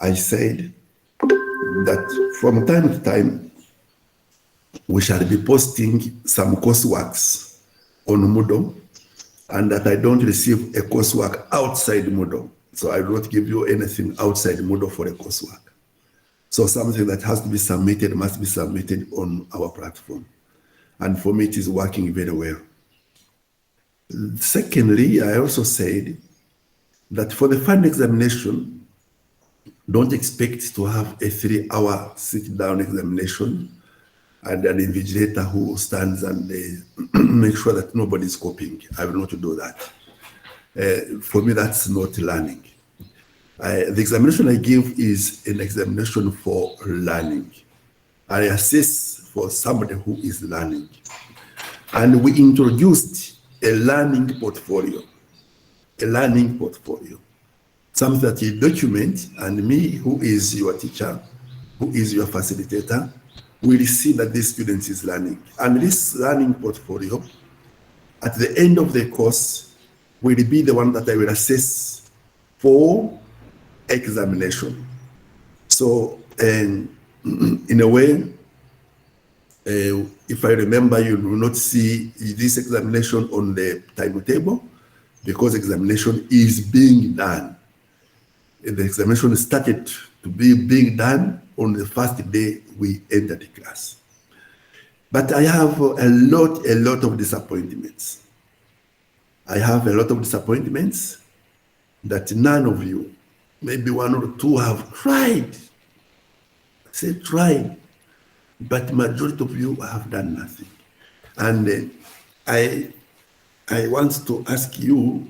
I said that from time to time, we shall be posting some courseworks on Moodle, and that I don't receive a coursework outside Moodle. So I do not give you anything outside Moodle for a coursework. So something that has to be submitted must be submitted on our platform. And for me, it is working very well. Secondly, I also said that for the final examination, don't expect to have a 3-hour sit-down examination and an invigilator who stands and make sure that nobody is copying. I will not do that. For me, that's not learning. The examination I give is an examination for learning. I assess for somebody who is learning. And we introduced a learning portfolio, something that you document, and me, who is your teacher, who is your facilitator, will see that this student is learning. And this learning portfolio, at the end of the course, will be the one that I will assess for examination. So, in a way, if I remember, you will not see this examination on the timetable because examination is being done. The examination started to be being done on the first day we entered the class. But I have a lot of disappointments. I have a lot of disappointments that none of you, maybe one or two, have tried. I said tried, but majority of you have done nothing. And I want to ask you,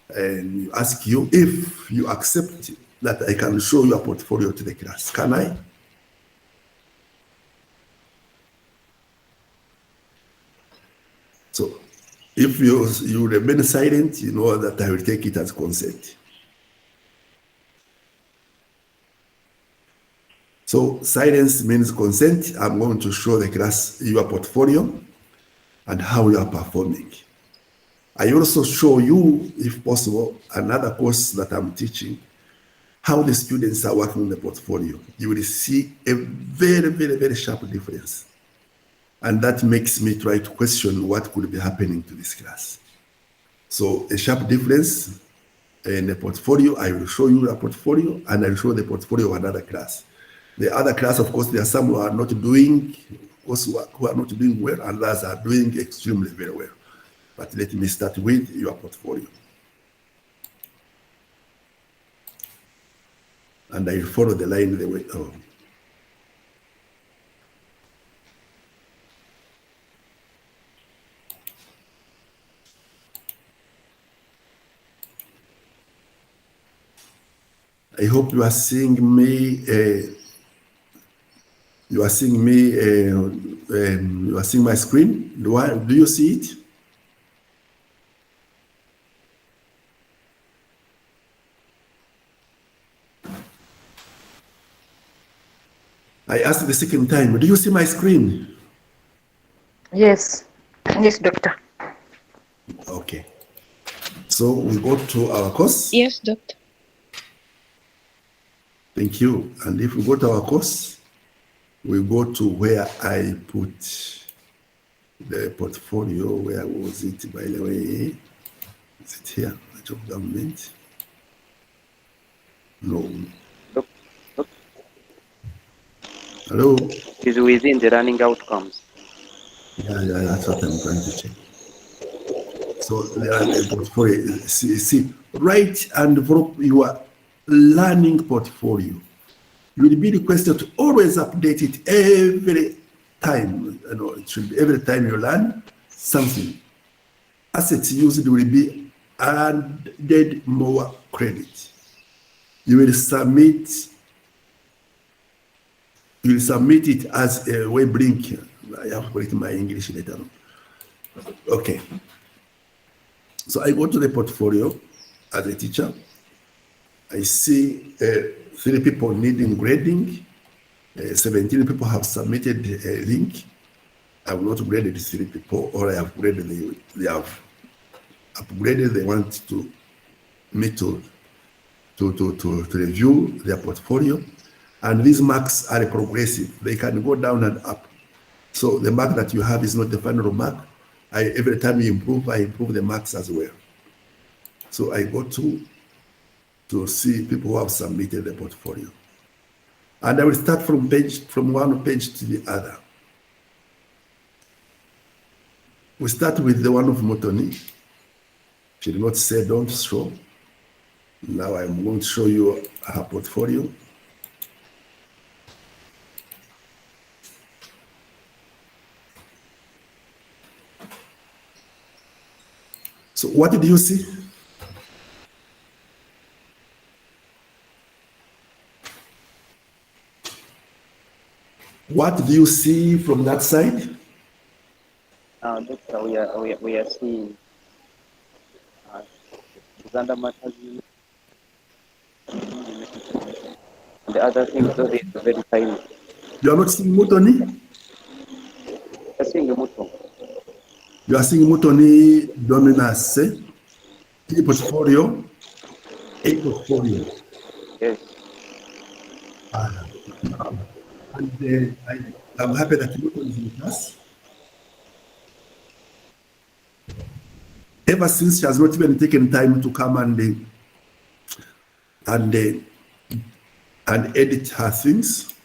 and ask you if you accept that I can show your portfolio to the class. Can I? So if you remain silent, you know that I will take it as consent. So silence means consent. I'm going to show the class your portfolio and how you are performing. I also show you, if possible, another course that I'm teaching, how the students are working on the portfolio. You will see a very sharp difference. And that makes me try to question what could be happening to this class. So a sharp difference in the portfolio, I will show you a portfolio, and I will show the portfolio of another class. The other class, of course, there are some who are not doing coursework, who are not doing well, and others are doing extremely very well. But let me start with your portfolio. And I will follow the line the way. Oh. I hope you are seeing me. You are seeing me. You are seeing my screen. Do you see it? I asked the second time, do you see my screen? Yes. Yes, doctor. Okay. So we go to our course. Yes, doctor. Thank you. And if we go to our course, we go to where I put the portfolio. Where was it, by the way? Is it here? Much of government? No. Hello? Is within the learning outcomes. Yeah, that's what I'm trying to check. So the portfolio, see, write and develop your learning portfolio. You will be requested to always update it every time. You know, it should be every time you learn something. Assets used will be added more credit. You will submit it as a web link. I have to write my English later on. Okay. So I go to the portfolio as a teacher. I see 3 people needing grading. 17 people have submitted a link. I have not graded 3 people, or I have graded, they have upgraded, they want me to to review their portfolio. And these marks are progressive. They can go down and up. So the mark that you have is not the final mark. Every time you improve, I improve the marks as well. So I go to see people who have submitted the portfolio. And I will start from one page to the other. We start with the one of Motoni. She did not say don't show. Now I'm going to show you her portfolio. So what did you see? What do you see from that side? Doctor, we are seeing Uganda matters. The other thing, though, is very tiny. You are not seeing Mutoni? I seeing the motor. You are seeing Mutoni dominance, a portfolio. Yes. And I'm happy that Mutoni is in class. Ever since she has not even taken time to come and edit her things.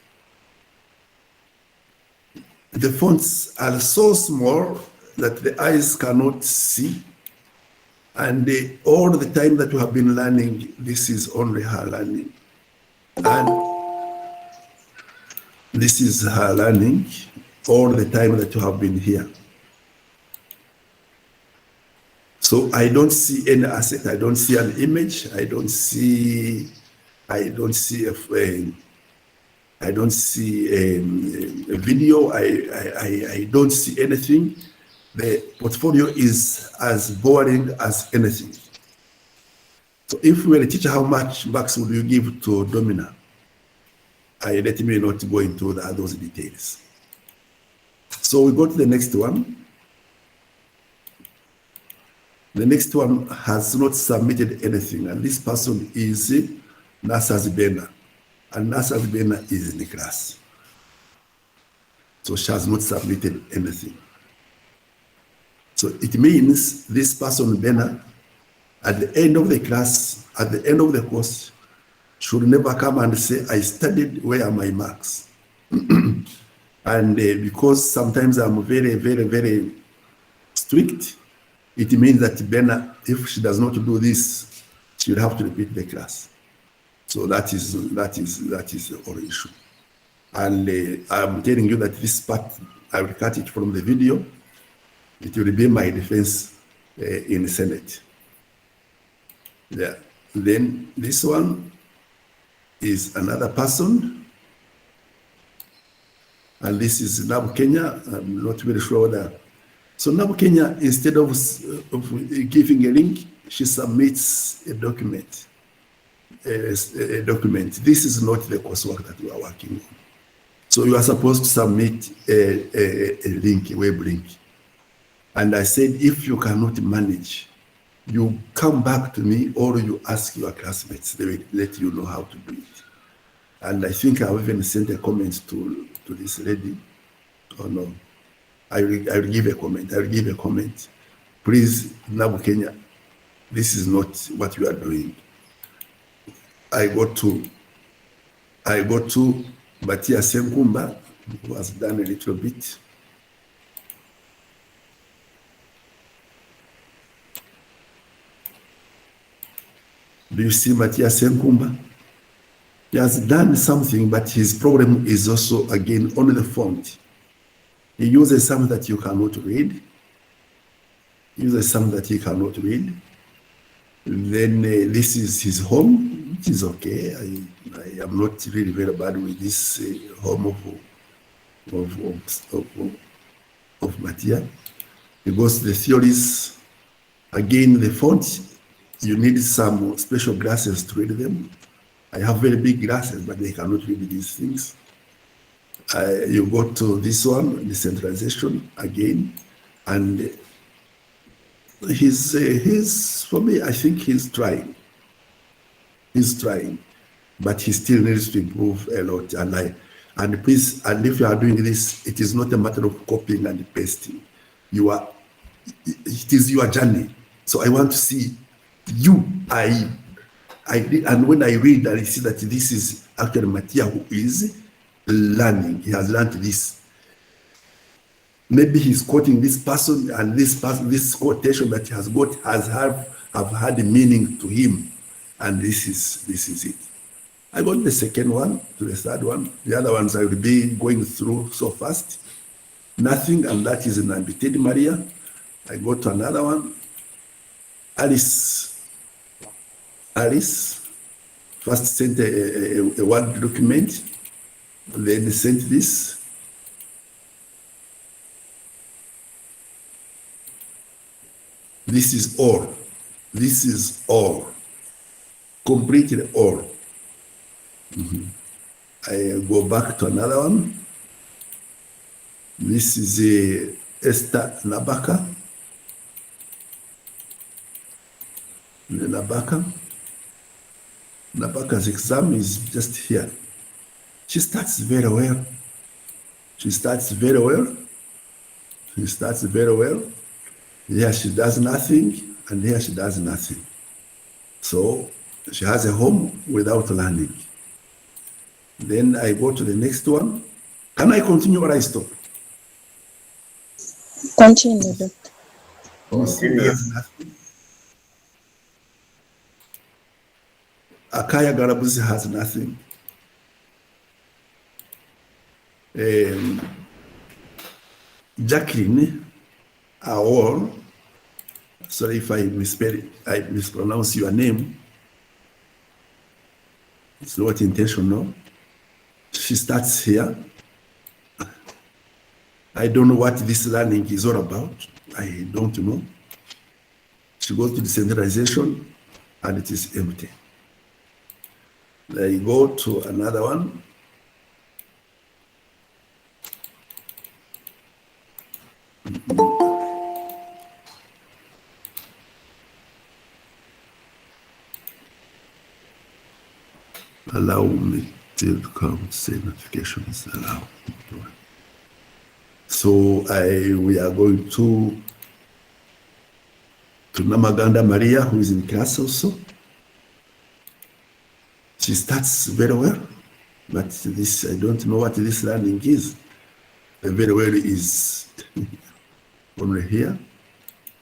The fonts are so small that the eyes cannot see. And all the time that you have been learning, this is only her learning. And this is her learning all the time that you have been here. So I don't see any asset. I don't see an image. I don't see a video. I don't see anything. The portfolio is as boring as anything. So if we were a teacher, how much marks would you give to Domina? Let me not go into those details. So we go to the next one. The next one has not submitted anything, and this person is Nasas Bena, and Nasas Bena is in the class. So she has not submitted anything. So it means this person, Bena, at the end of the class, at the end of the course, should never come and say, I studied, where are my marks? And because sometimes I'm very, very, very strict, it means that Bena, if she does not do this, she will have to repeat the class. So that is the whole issue. And I'm telling you that this part, I will cut it from the video. It will be my defense in the Senate. Yeah. Then this one is another person. And this is Nabu Kenya. I'm not very sure whether. So Nabu Kenya, instead of giving a link, she submits a document. A document. This is not the coursework that we are working on. So you are supposed to submit a link, a web link. And I said, if you cannot manage, you come back to me or you ask your classmates, they will let you know how to do it. And I think I've even sent a comment to this lady. Oh no, I will give a comment. I will give a comment. Please, Nabu Kenya, this is not what you are doing. I go to Matthias Senkumba, who has done a little bit. Do you see Matthias Senkumba? He has done something, but his problem is also, again, on the font. He uses something that you cannot read. Then this is his home, which is okay. I am not really very bad with this home of Matthias, because the theories, again, the font, you need some special glasses to read them. I have very big glasses, but they cannot read these things. You go to this one, decentralization again, and he's for me, I think he's trying. He's trying, but he still needs to improve a lot. And please, and if you are doing this, it is not a matter of copying and pasting. It is your journey. So I want to see you. And when I read and I see that this is actually Mattia who is learning, he has learned this. Maybe he's quoting this person, and this quotation that he has got have had a meaning to him, and this is it. I got the second one to the third one. The other ones I will be going through so fast. Nothing, and that is Nambitedi Maria. I go to another one. Alice first sent a Word document, then sent this. This is all. This is all. Completely all. I go back to another one. This is Esther Nabaka. Nabaka's exam is just here. She starts very well. Here she does nothing, and here she does nothing. So she has a home without learning. Then I go to the next one. Can I continue or I stop? Continue, Doctor. Akaya Garabuzi has nothing. Jacqueline Aor, sorry if I mispronounce your name. It's not intentional. She starts here. I don't know what this learning is all about. I don't know. She goes to decentralization and it is empty. Then you go to another one. Allow me to come say notifications allow. So we are going to Namaganda Maria, who is in class also. She starts very well, but this I don't know what this learning is. Very well is only here,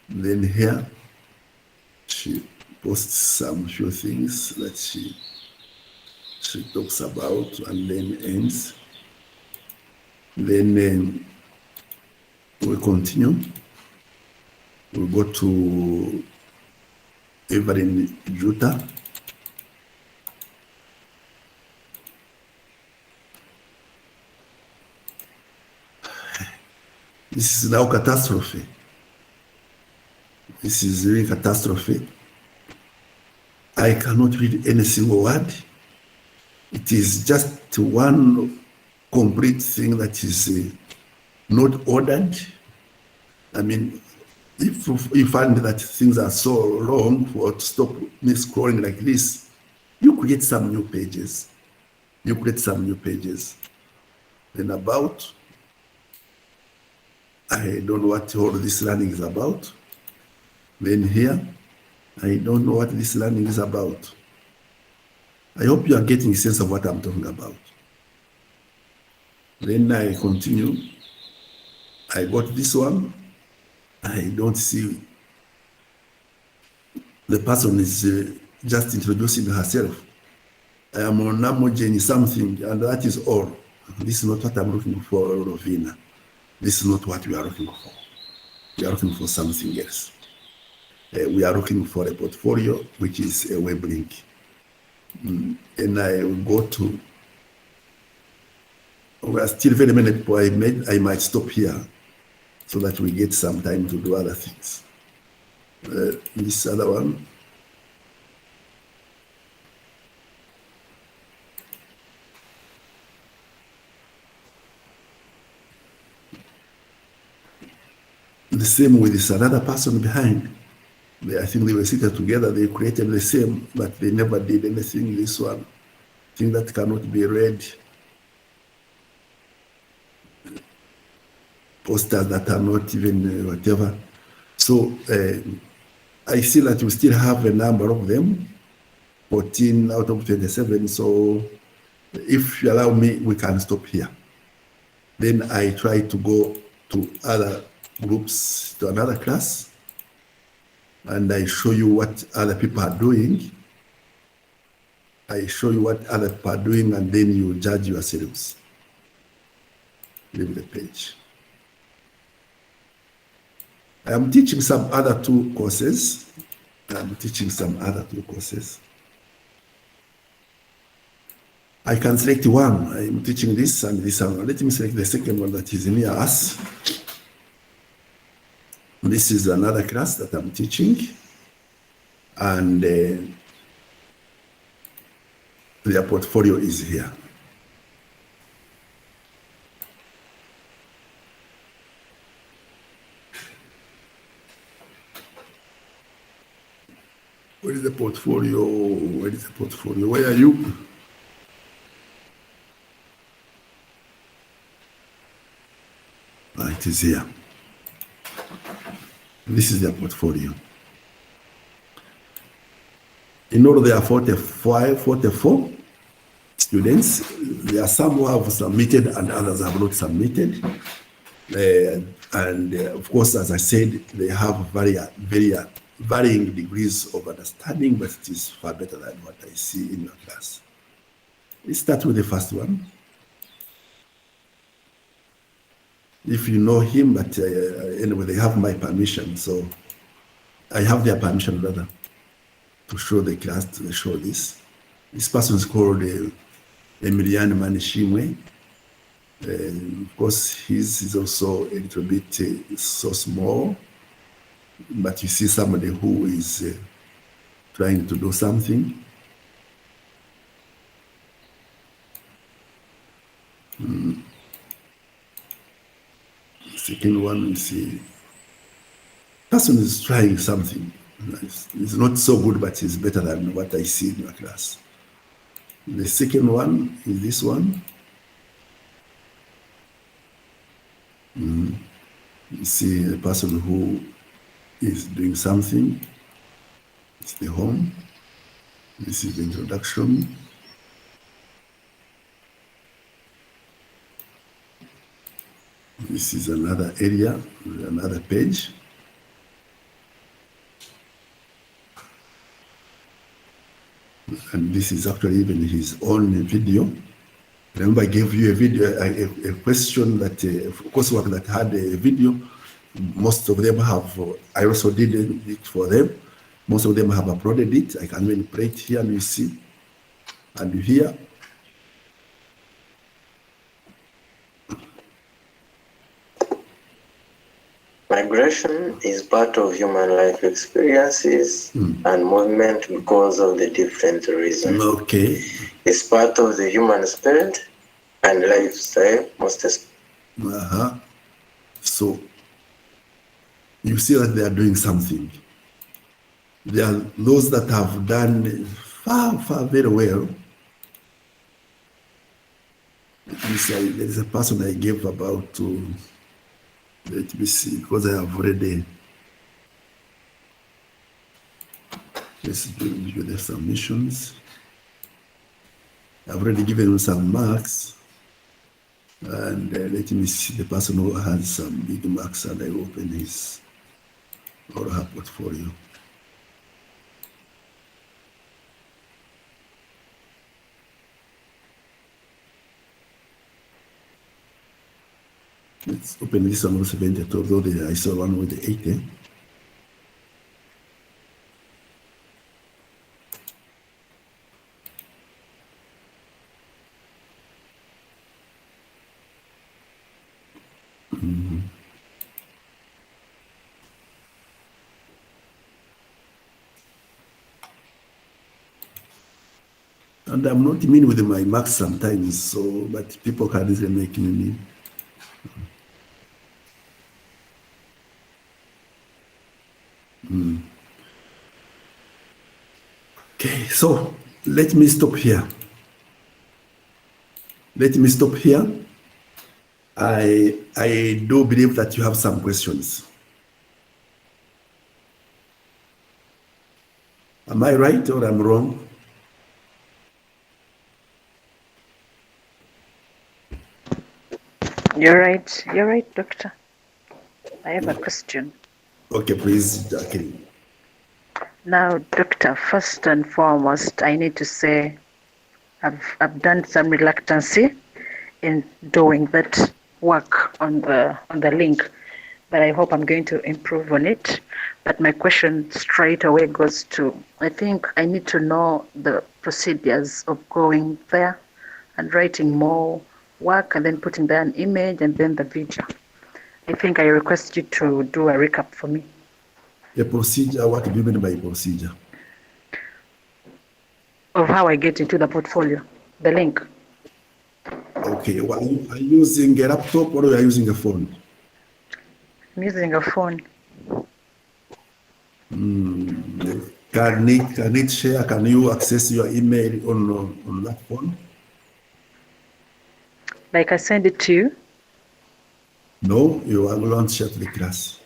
then here. She posts some few things that she talks about and then ends. Then we continue. We go to Evelyn Juta. This is now catastrophe. This is really catastrophe. I cannot read any single word. It is just one complete thing that is not ordered. I mean, if you find that things are so long for to stop me scrolling like this, you create some new pages. Then about, I don't know what all this learning is about. Then here, I don't know what this learning is about. I hope you are getting a sense of what I'm talking about. Then I continue. I got this one. I don't see. The person is just introducing herself. I am on Namogen something, and that is all. This is not what I'm looking for, Rovina. This is not what we are looking for. We are looking for something else. We are looking for a portfolio, which is a web link. And I will go to, we are still very many people. I might stop here so that we get some time to do other things. This other one. The same with this another person behind. I think they were seated together, they created the same, but they never did anything. This one, thing that cannot be read, posters that are not even whatever. So I see that we still have a number of them, 14 out of 27. So if you allow me, we can stop here. Then I try to go to other groups, to another class, and I show you what other people are doing. I show you what other people are doing, and then you judge yourselves. Leave the page. I am teaching some other two courses. I can select one. I'm teaching this and this one. Let me select the second one that is near us. This is another class that I'm teaching. And their portfolio is here. Where is the portfolio? Where is the portfolio? Where are you? It is here. This is their portfolio. In all, there are 44 students. There are some who have submitted and others have not submitted. Of course, as I said, they have varying degrees of understanding, but it is far better than what I see in your class. Let's start with the first one. If you know him, but anyway, they have my permission, so I have their permission rather to show the class, to show this. This person is called Emiliano Manishimwe. Of course, his is also a little bit so small, but you see somebody who is trying to do something. Second one, you see, person is trying something. It's not so good, but it's better than what I see in your class. The second one is this one. You see a person who is doing something. It's the home. This is the introduction. This is another area, another page. And this is actually even his own video. Remember, I gave you a video, a question that, a coursework that had a video. Most of them have, I also did it for them. Most of them have uploaded it. I can even play it here and you see. And you hear. Migration is part of human life experiences and movement because of the different reasons. Okay. It's part of the human spirit and lifestyle, most especially. So, you see that they are doing something. There are those that have done far very well. There is a person I gave about to, let me see, because I have already, let's do the submissions. I've already given him some marks. And let me see the person who has some big marks, and I open his or her portfolio. Let's open this one with 70, although I saw one with the 80. And I'm not mean with my marks sometimes, so but people can easily make me mean. so let me stop here. I do believe that you have some questions. Am I right or I'm wrong? You're right, doctor. I have a question. Okay, please, Jacqueline. Now, doctor, first and foremost, I need to say I've done some reluctancy in doing that work on the link, but I hope I'm going to improve on it. But my question straight away goes to, I think I need to know the procedures of going there and writing more work and then putting there an image and then the video. I think I request you to do a recap for me. The procedure, what do you mean by procedure? Of how I get into the portfolio, the link. Okay, well, are you using a laptop or are you using a phone? I'm using a phone. Can it share? Can you access your email on that phone? Like I send it to you. No, you are going to share to the class.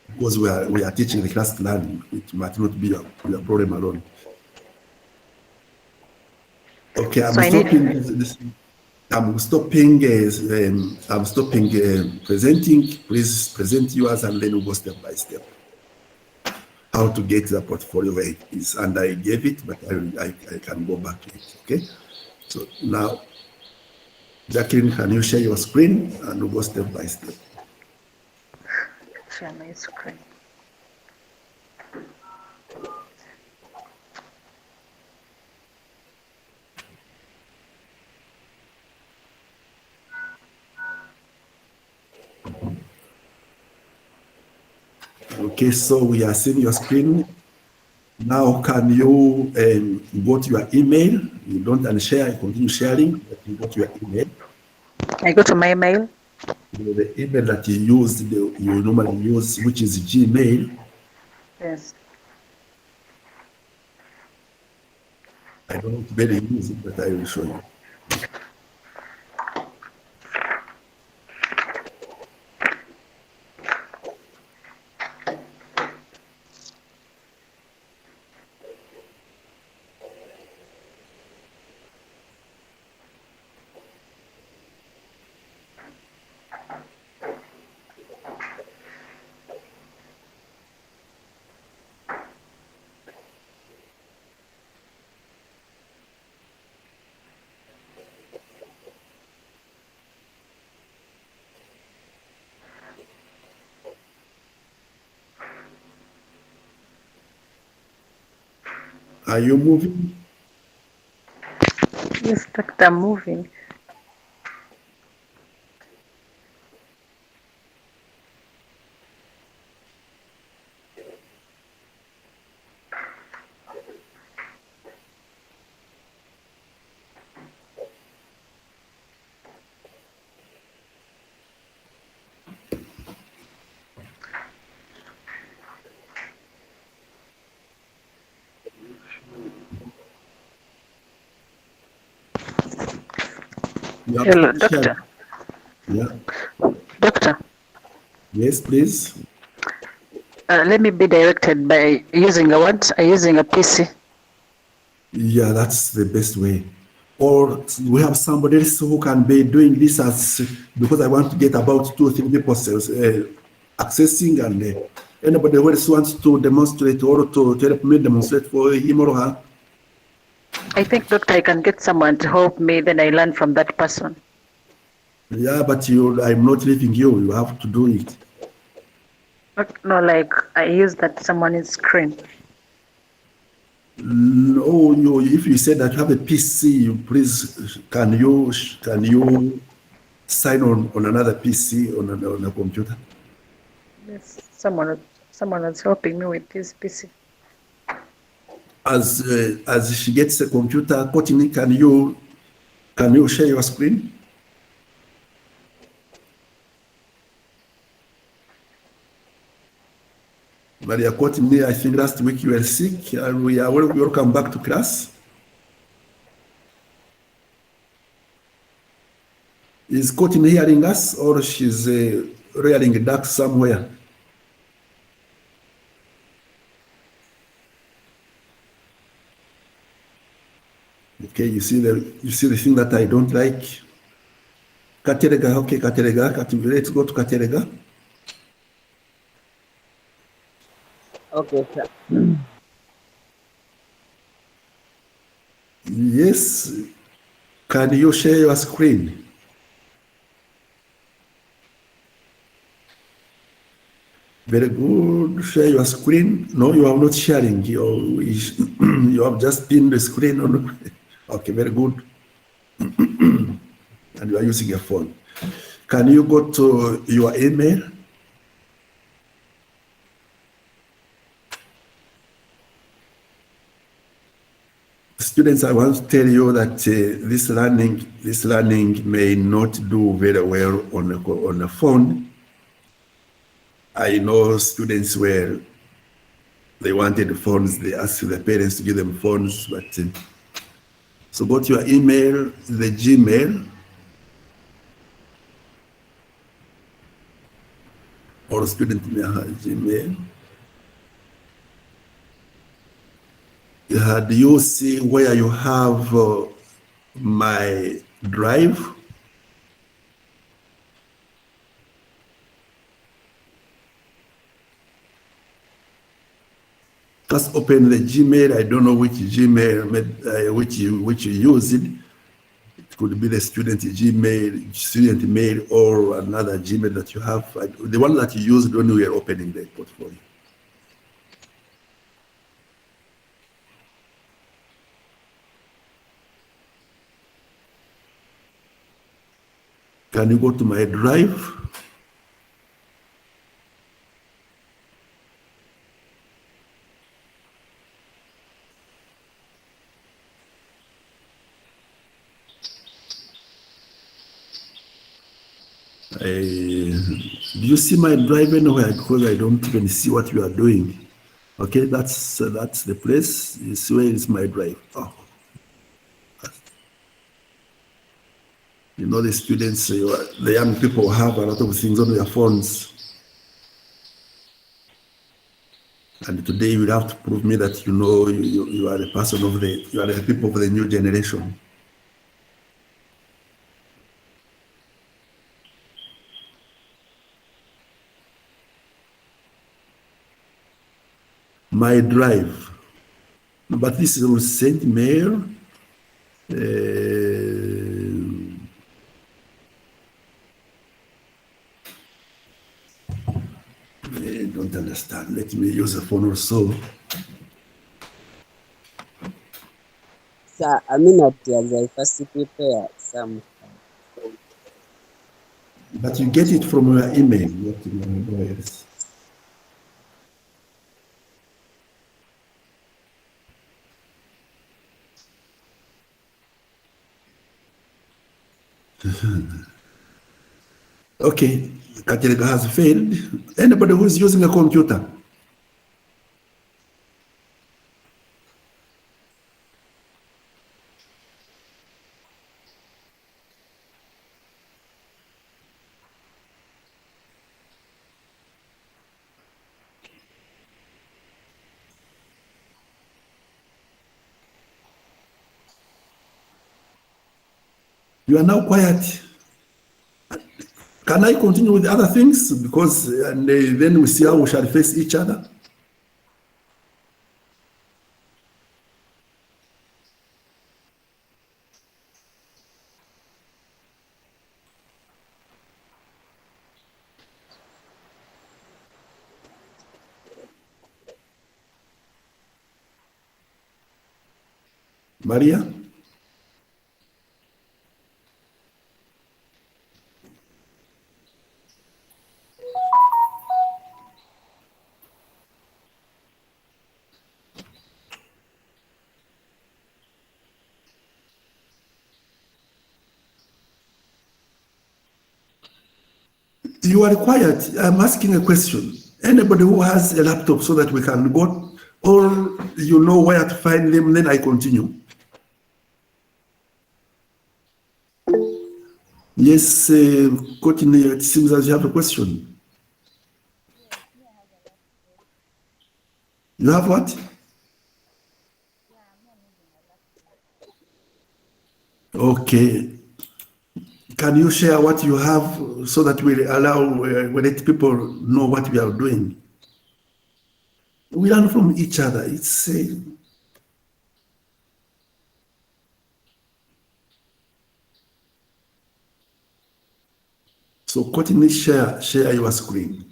Because we are teaching the class learning. It might not be a problem alone. Okay, I'm So stopping presenting. Please present yours and then we'll go step by step. How to get the portfolio where it is. And I gave it, but I can go back to it. Okay. So now, Jacqueline, can you share your screen and we'll go step by step. share my screen. Okay, so we are seeing your screen. Now, can you go to your email? You don't unshare, continue sharing, but you go to your email. I go to my email. The email that you normally use, which is Gmail. Yes. I don't know where you use it, but I will show you. Are you moving? Yes, doctor, I'm moving. Hello, doctor. Yeah. Doctor, Yes, please. let me be directed by using a what? Using a PC. Yeah, that's the best way. Or we have somebody else who can be doing this as, because I want to get about 2 or 3 people accessing, and anybody who else wants to demonstrate or to help me demonstrate for him or her. I think, doctor, I can get someone to help me, then I learn from that person. Yeah, but I'm not leaving you. You have to do it. No, like I use that someone's screen. No, if you said that you have a PC, please, can you sign on another PC on a computer? Yes, someone is helping me with this PC. As she gets a computer, Courtney, can you share your screen? Maria Courtney, I think last week you were sick, and we are welcome back to class. Is Courtney hearing us, or she's rearing duck somewhere? Okay, you see the thing that I don't like. Katerega, okay, Katerega, let's go to Katerega. Okay, sir. Yes, can you share your screen? Very good, share your screen. No, you are not sharing, you have just pinned the screen on. Okay, very good. And you are using your phone. Can you go to your email? Students, I want to tell you that this learning may not do very well on the phone. I know students where they wanted phones, they asked their parents to give them phones, but so go to your email, the Gmail, or student may have Gmail. Do you see where you have my drive? Just open the Gmail. I don't know which Gmail which you use it. It could be the student Gmail, student mail, or another Gmail that you have. The one that you used when we were opening the portfolio. Can you go to my drive? Do you see my drive anywhere? Because I don't even see what you are doing. Okay, that's the place. You see where is my drive? Oh. You know, the students, the young people have a lot of things on their phones. And today you will have to prove me that you know you are the person of you are the people of the new generation. My drive. But this is sent mail. I don't understand. Let me use a phone or so. Sir, as I first prepare some. But you get it from your email, not your else. Okay, Katerega has failed. Anybody who is using a computer? You are now quiet. Can I continue with other things? Because and then we see how we shall face each other. Maria? You are quiet. I'm asking a question. Anybody who has a laptop so that we can go, or you know where to find them, then I continue. Yes, Courtney, it seems as you have a question. You have what? Okay. Can you share what you have so that we we let people know what we are doing? We learn from each other. It's so Courtney, share your screen.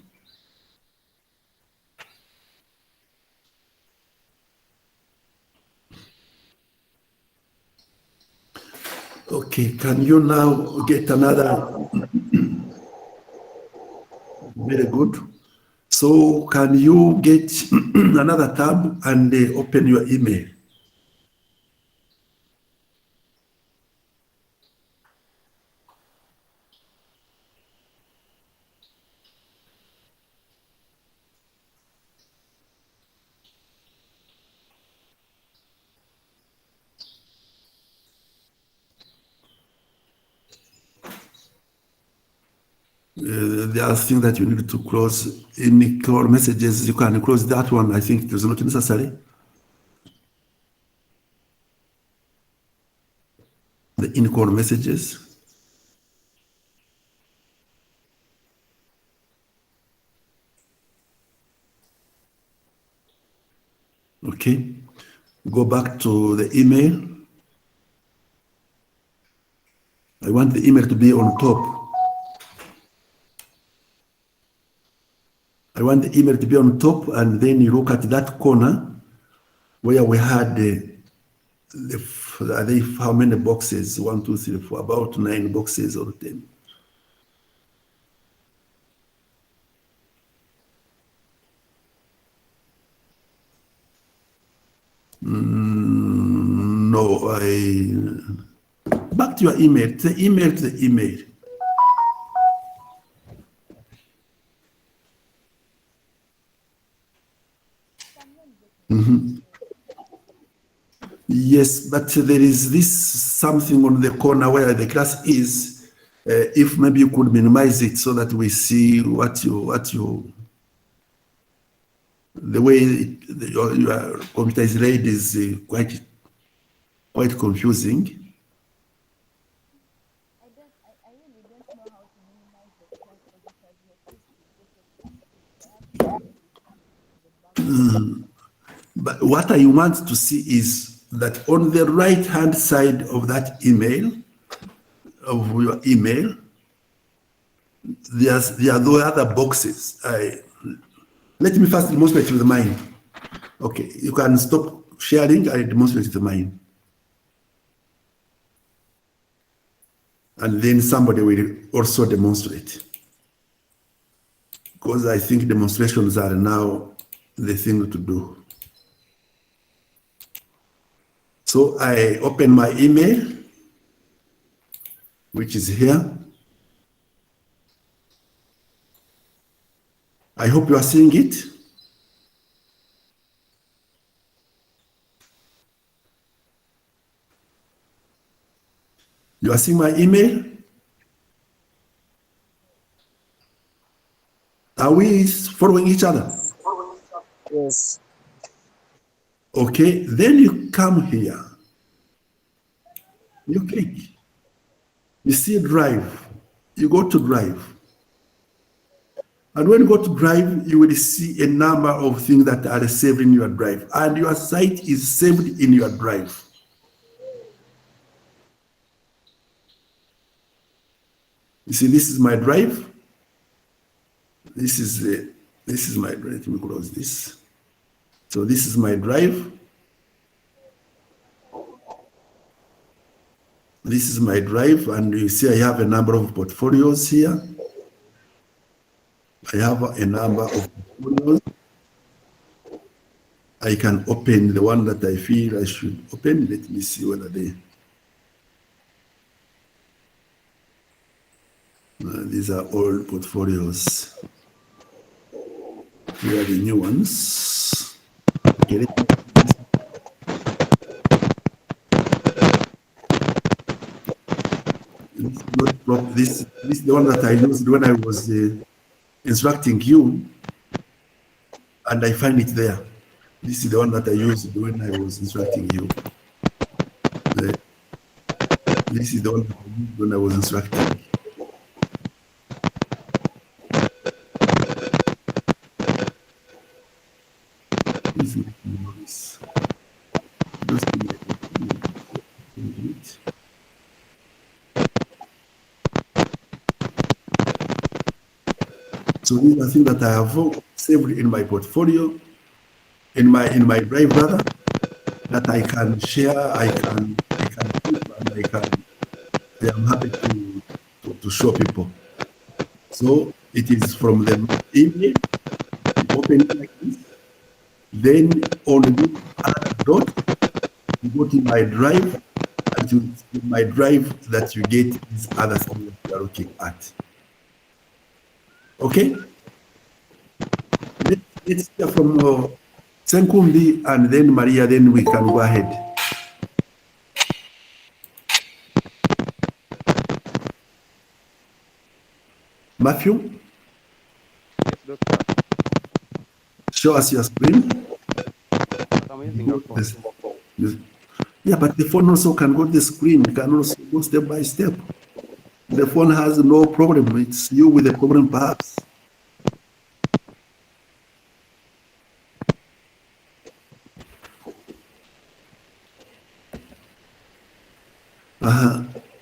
Okay, can you now get another? Very good. So can you get another tab and open your email? The other thing that you need to close in core messages, you can close that one. I think it is not necessary. The in-core messages. Okay. Go back to the email. I want the email to be on top. I want the email to be on top, and then you look at that corner where we had how many boxes? 1, 2, 3, 4, about 9 boxes or 10. No, back to your email, to the email. Yes, but there is this something on the corner where the class is. If maybe you could minimize it so that we see the way your computer is laid is quite confusing. But what I want to see is that on the right-hand side of that email, of your email, there are those other boxes. Let me first demonstrate with mine. Okay, you can stop sharing. I demonstrate with mine. And then somebody will also demonstrate. Because I think demonstrations are now the thing to do. So I open my email, which is here. I hope you are seeing it. You are seeing my email? Are we following each other? Yes. Okay, then you come here. You click. You see Drive. You go to Drive. And when you go to Drive, you will see a number of things that are saved in your Drive. And your site is saved in your Drive. You see, this is my Drive. This is my Drive. Let me close this. So this is my Drive. This is my Drive, and you see I have a number of portfolios here. I have a number of portfolios. I can open the one that I feel I should open. Let me see whether these are all portfolios. Here are the new ones. Okay. This is the one that I used when I was instructing you, and I find it there. This is the one that I used when I was instructing you. This is the one that I used when I was instructing. Please make me notice. Those things I can do it. So these are things that I have saved in my portfolio, in my drive rather, that I can share, I can keep, and I'm happy to show people. So it is from the email, you open it like this, then on the other dot, you go to my drive, and in my drive that you get these other things that you are looking at. Okay? Let's hear from Senkumbi and then Maria, then we can go ahead. Matthew, Yes, doctor. show us your screen. I'm using a phone. Yeah, but the phone also can go to the screen. You can also go step by step. The phone has no problem. It's you with the problem, perhaps.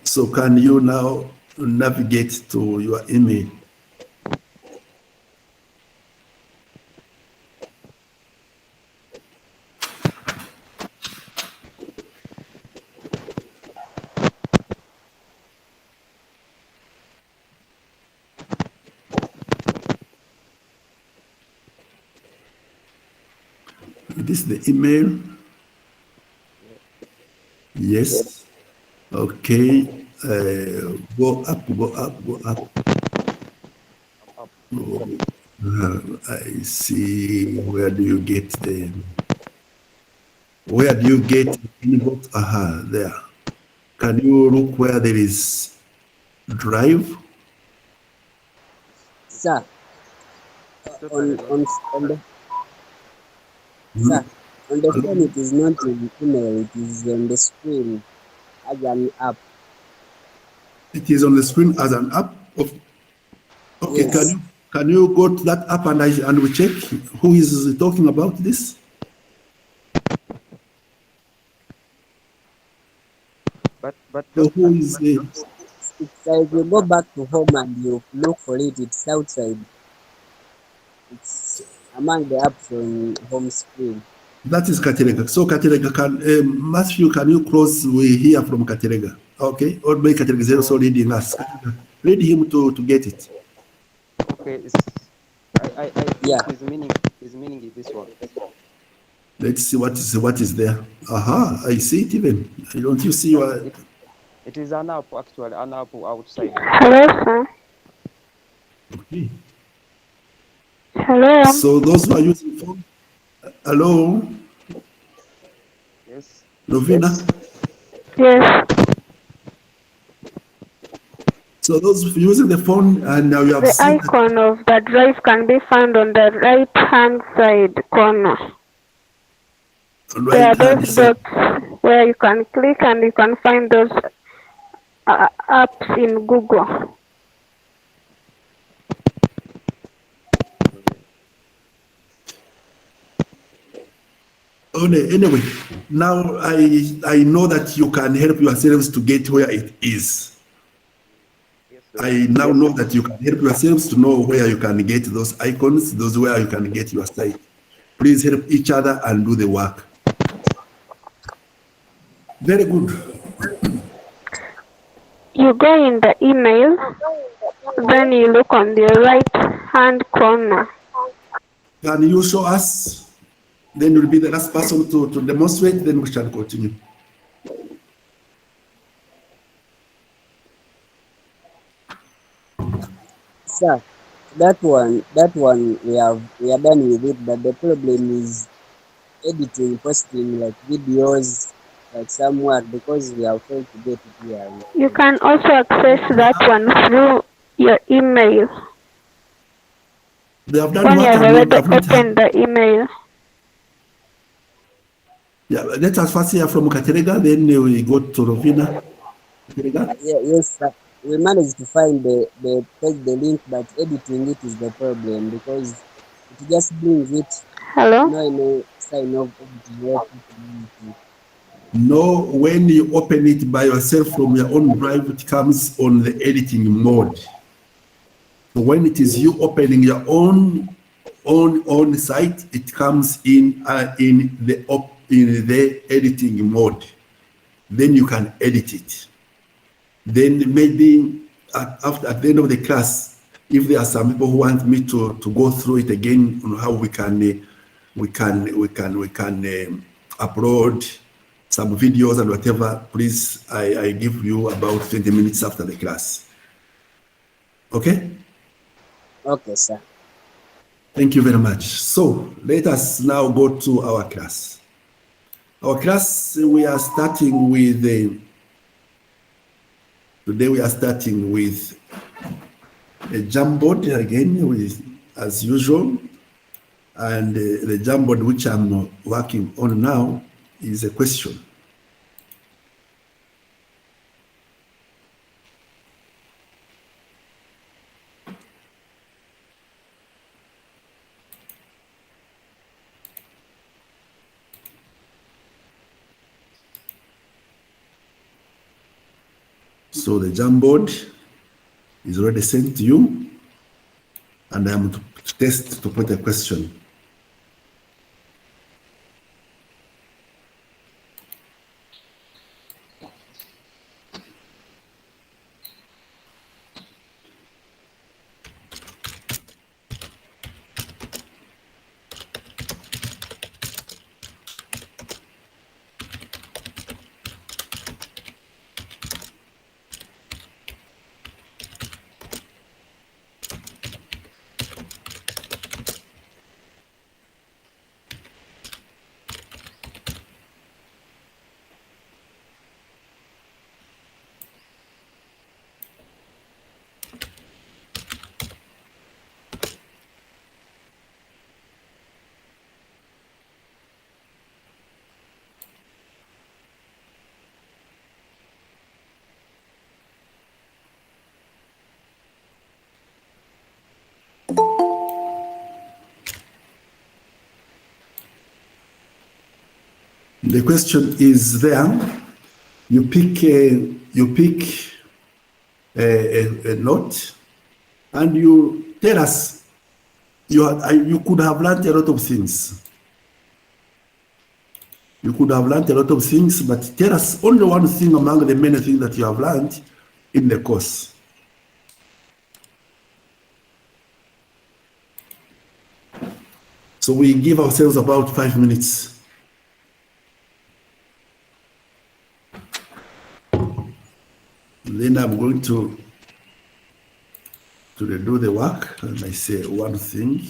So can you now navigate to your email? This is the email. Yes. Okay. Go up, go up, go up. I see. Where do you get the inbox? Aha, there. Can you look where there is drive? Sir, on the sir, on the phone it is not in email, it is on the screen as an app. It is on the screen as an app. Okay, Yes. can you go to that app and we check who is talking about this? But So who is It's like you go back to home and you look for it, it's outside. It's among the apps on home screen. that is Katerega. So Katerega, Matthew, can you close? We hear from Katerega. Okay, or make Katerega is also reading us. Read him to get it. okay, I think Yeah. his meaning is this one. Let's see what is there. Aha, I see it even. Don't you see your? It is an app actually, an app outside. Hello, sir. Okay. Hello. So those who are using phone, hello, Yes. Lovina. Yes. So those using the phone, and now you have The seen that icon of the drive can be found on the right-hand side corner. There are right hand those side. dots where you can click and you can find those apps in Google. Anyway, now I know that you can help yourselves to get where it is. Yes, I now know that you can help yourselves to know where you can get those icons, those where you can get your site. Please help each other and do the work. Very good. You go in the email, then you look on the right-hand corner. Can you show us? Then you'll be the last person to demonstrate, then we shall continue. Sir, that one we are done with it, but the problem is editing, posting like videos, like some work, because we have failed to get it here. You can also access that one through your email They have done when you work have and not, already have not had. opened the email. Yeah, let us first hear from Katerega, then we go to Rovina. Katerega? Yes, sir. We managed to find the page, the link, but editing it is the problem because it just brings it Hello? no sign of editing where people need it. No, when you open it by yourself from your own drive, it comes on the editing mode. So when it is you opening your own site, it comes in in the editing mode. Then you can edit it. Then maybe at the end of the class, if there are some people who want me to go through it again on how we can upload some videos and whatever, please, I give you about 20 minutes after the class. Okay? Okay, sir. Thank you very much. So let us now go to our class. Our class, we are starting with today we are starting with a Jamboard again, as usual. And the Jamboard which I'm working on now is a question. So the Jamboard is already sent to you, and I'm to test to put a question. The question is there. You pick a note, and you tell us you could have learned a lot of things. You could have learned a lot of things, but tell us only one thing among the many things that you have learned in the course. So we give ourselves about 5 minutes. Then I'm going to redo the work, and I say one thing.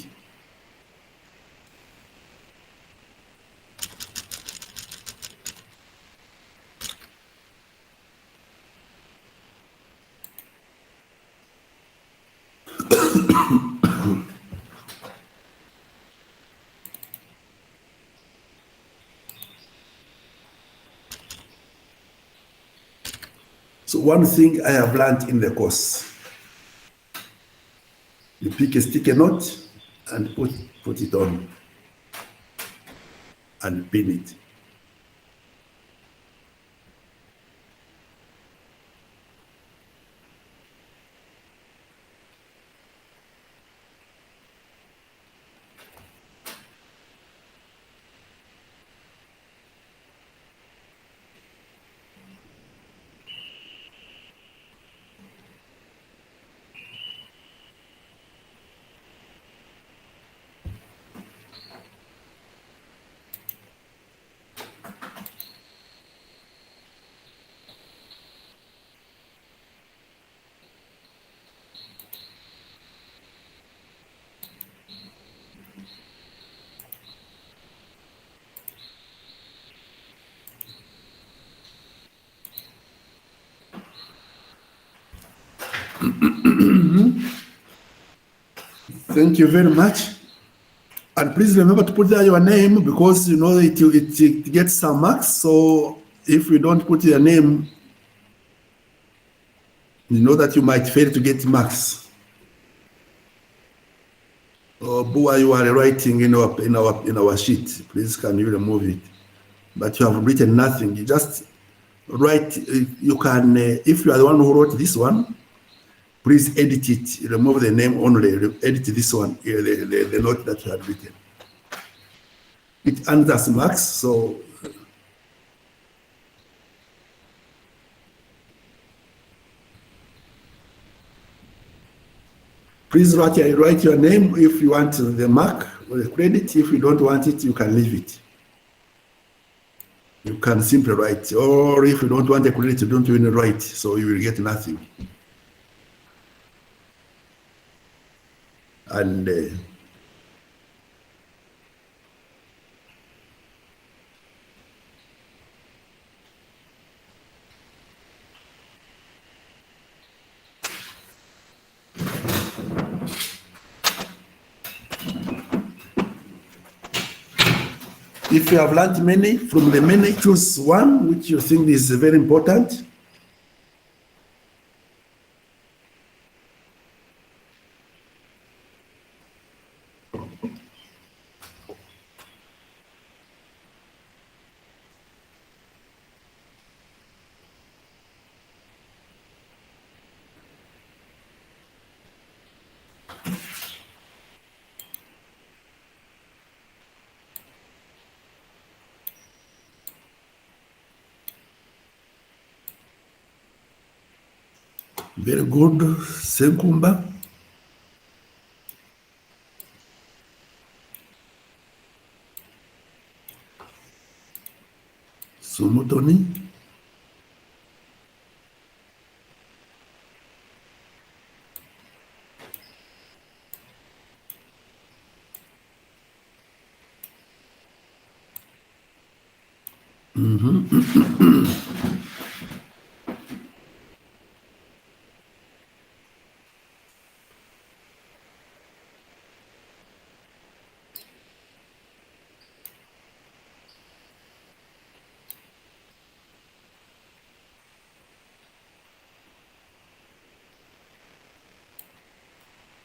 So one thing I have learned in the course, you pick a sticky note and put it on and pin it. Thank you very much. And please remember to put there your name, because you know it gets some marks. So if you don't put your name, you know that you might fail to get marks. Bua, you are writing in our sheet. Please, can you remove it? But you have written nothing. You just write. You can, if you are the one who wrote this one, please edit it. Remove the name only. Edit this one, the note that you had written. It earns us marks. So please write your name if you want the mark or the credit. If you don't want it, you can leave it. You can simply write, or if you don't want the credit, you don't even write, so you will get nothing. And if you have learned many, from the many, choose one which you think is very important. Very good, Senkumba. Sumutoni.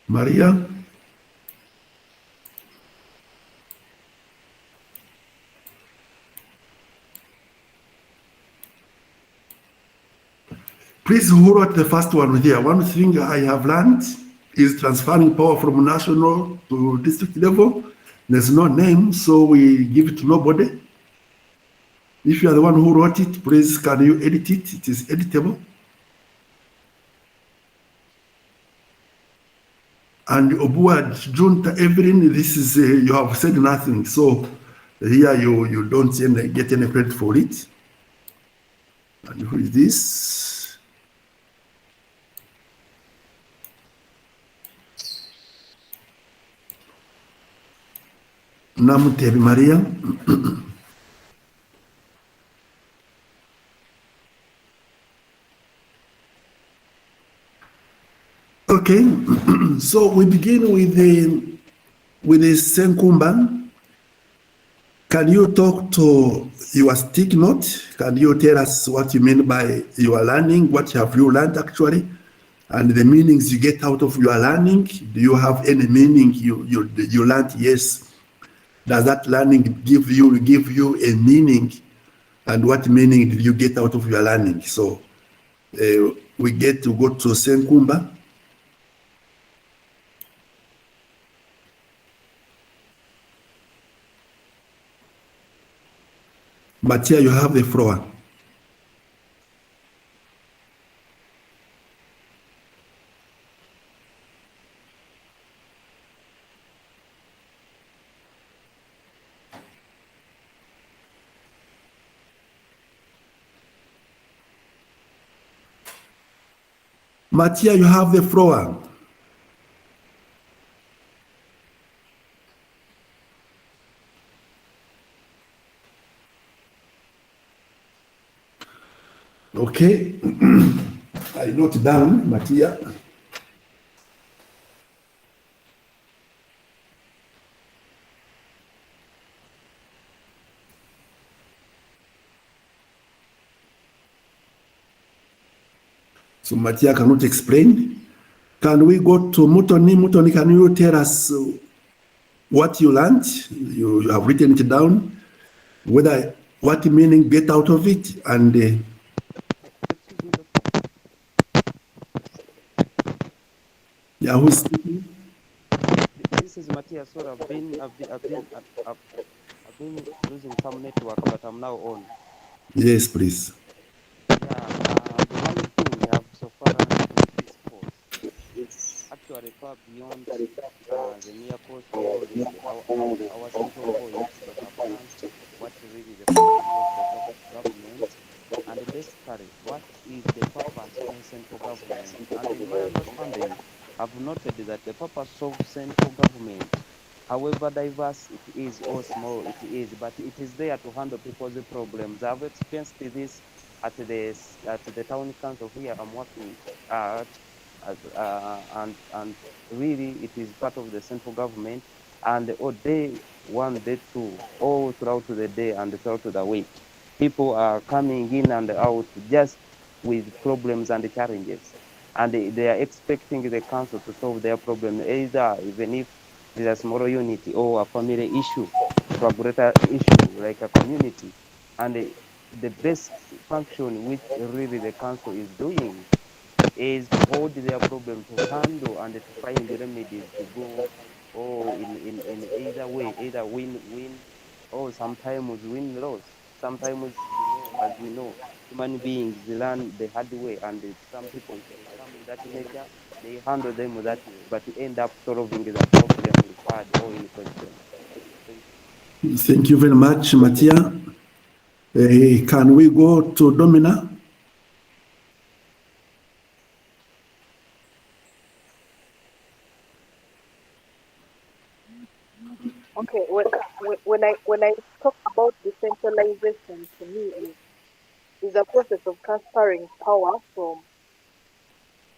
Maria. Please, who wrote the first one here? One thing I have learned is transferring power from national to district level. There's no name, so we give it to nobody. If you are the one who wrote it, please, can you edit it? It is editable. And Obuad, Junta, Evelyn, this is, you have said nothing. So here you don't get any credit for it. And who is this? Namutebi Maria. Okay, so we begin with the Senkumba. Can you talk to your stick note? Can you tell us what you mean by your learning? What have you learned actually? And the meanings you get out of your learning? Do you have any meaning you learned? Yes. Does that learning give you a meaning? And what meaning did you get out of your learning? So we get to go to Senkumba. Matia, you have the floor. Matia, you have the floor. Okay. I note down, Matia. So Matia cannot explain. Can we go to Mutoni? Mutoni, can you tell us what you learned? You have written it down. What meaning get out of it, and yeah, who's speaking? This is Matthias. Sorry, I've been losing some network, but I'm now on. Yes, please. Yeah, the one thing we have so far with this course is actually far beyond the mere course or our central points that have planned what really the function of the government, and basically what is the purpose of central government. And in my understanding, I've noted that the purpose of central government, however diverse it is or small it is, but it is there to handle people's problems. I've experienced this at the town council here I'm working at, and really it is part of the central government. And day one, day two, all throughout the day and throughout the week, people are coming in and out just with problems and challenges, and they are expecting the council to solve their problem, either even if there's a small unity or a family issue to a greater issue like a community. And the best function which really the council is doing is to hold their problem, to handle and to find the remedies to go, or in either way, either win or sometimes win-loss. Sometimes, as we know, human beings, they learn the hard way, and some people, if they come in that nature, they handle them that way, but end up solving the problem required or in question. Thank you very much, Matia. Can we go to Domina? Okay, when I talk about decentralization, to me is a process of transferring power from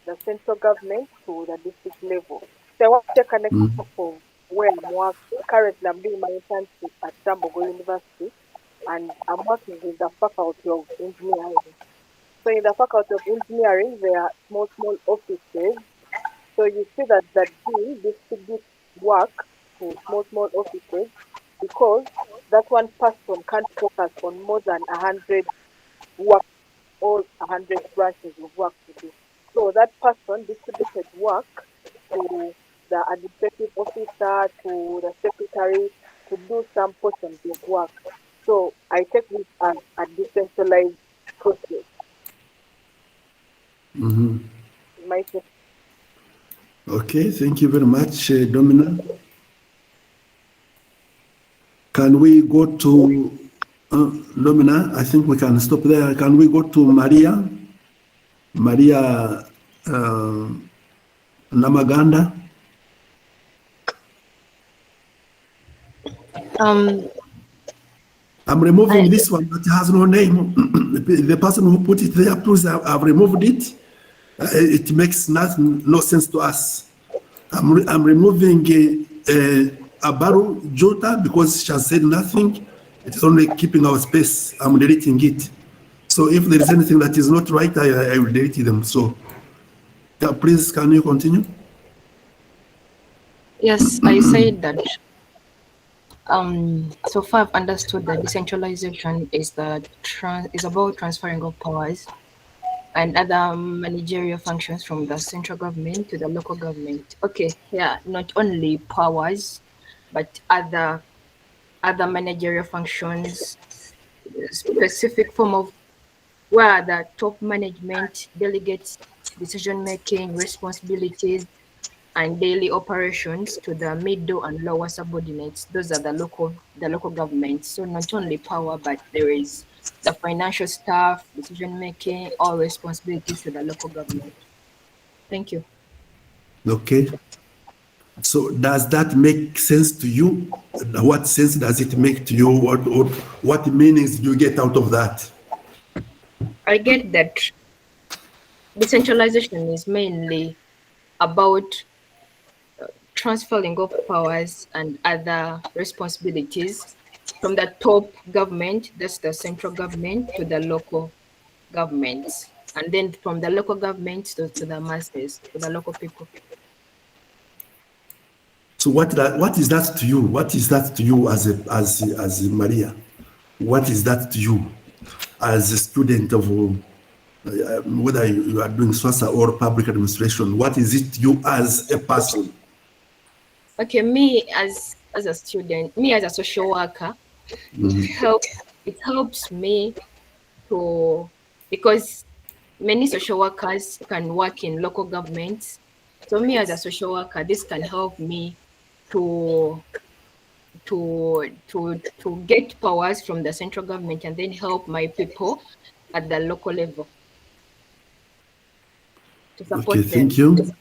the central government to the district level. So I want to take an example of where I'm working. Currently, I'm doing my internship at Tambogo University, and I'm working with the Faculty of Engineering. So in the Faculty of Engineering, there are small offices. So you see that the dean distributes work to small offices, because that one person can't focus on more than 100 work or 100 branches of work to do. So that person distributed work to the administrative officer, to the secretary, to do some portions of work. So I take this as a decentralized process. Okay, thank you very much, Domina. Can we go to Domina? I think we can stop there. Can we go to Maria? Maria Namaganda? I'm removing this one that has no name. The person who put it there, please, I've removed it. It makes no sense to us. I'm removing Abaru Jota because she has said nothing. It is only keeping our space. I'm deleting it. So if there is anything that is not right, I will delete them. So please, can you continue? Yes, I said that so far I've understood that decentralization is about transferring of powers and other managerial functions from the central government to the local government. Okay, yeah, not only powers, but other managerial functions, specific form of where the top management delegates decision-making, responsibilities, and daily operations to the middle and lower subordinates. Those are the local governments. So not only power, but there is the financial staff, decision-making, all responsibilities to the local government. Thank you. Okay. So does that make sense to you? What sense does it make to you? What meanings do you get out of that? I get that decentralization is mainly about transferring of powers and other responsibilities from the top government, that's the central government, to the local governments, and then from the local governments to the masses, to the local people. So what is that to you? What is that to you as Maria? What is that to you as a student of whether you are doing SWASA or public administration? What is it to you as a person? Okay, me as a student, me as a social worker, it helps me to, because many social workers can work in local governments. So me as a social worker, this can help me to get powers from the central government and then help my people at the local level to support them. Thank you.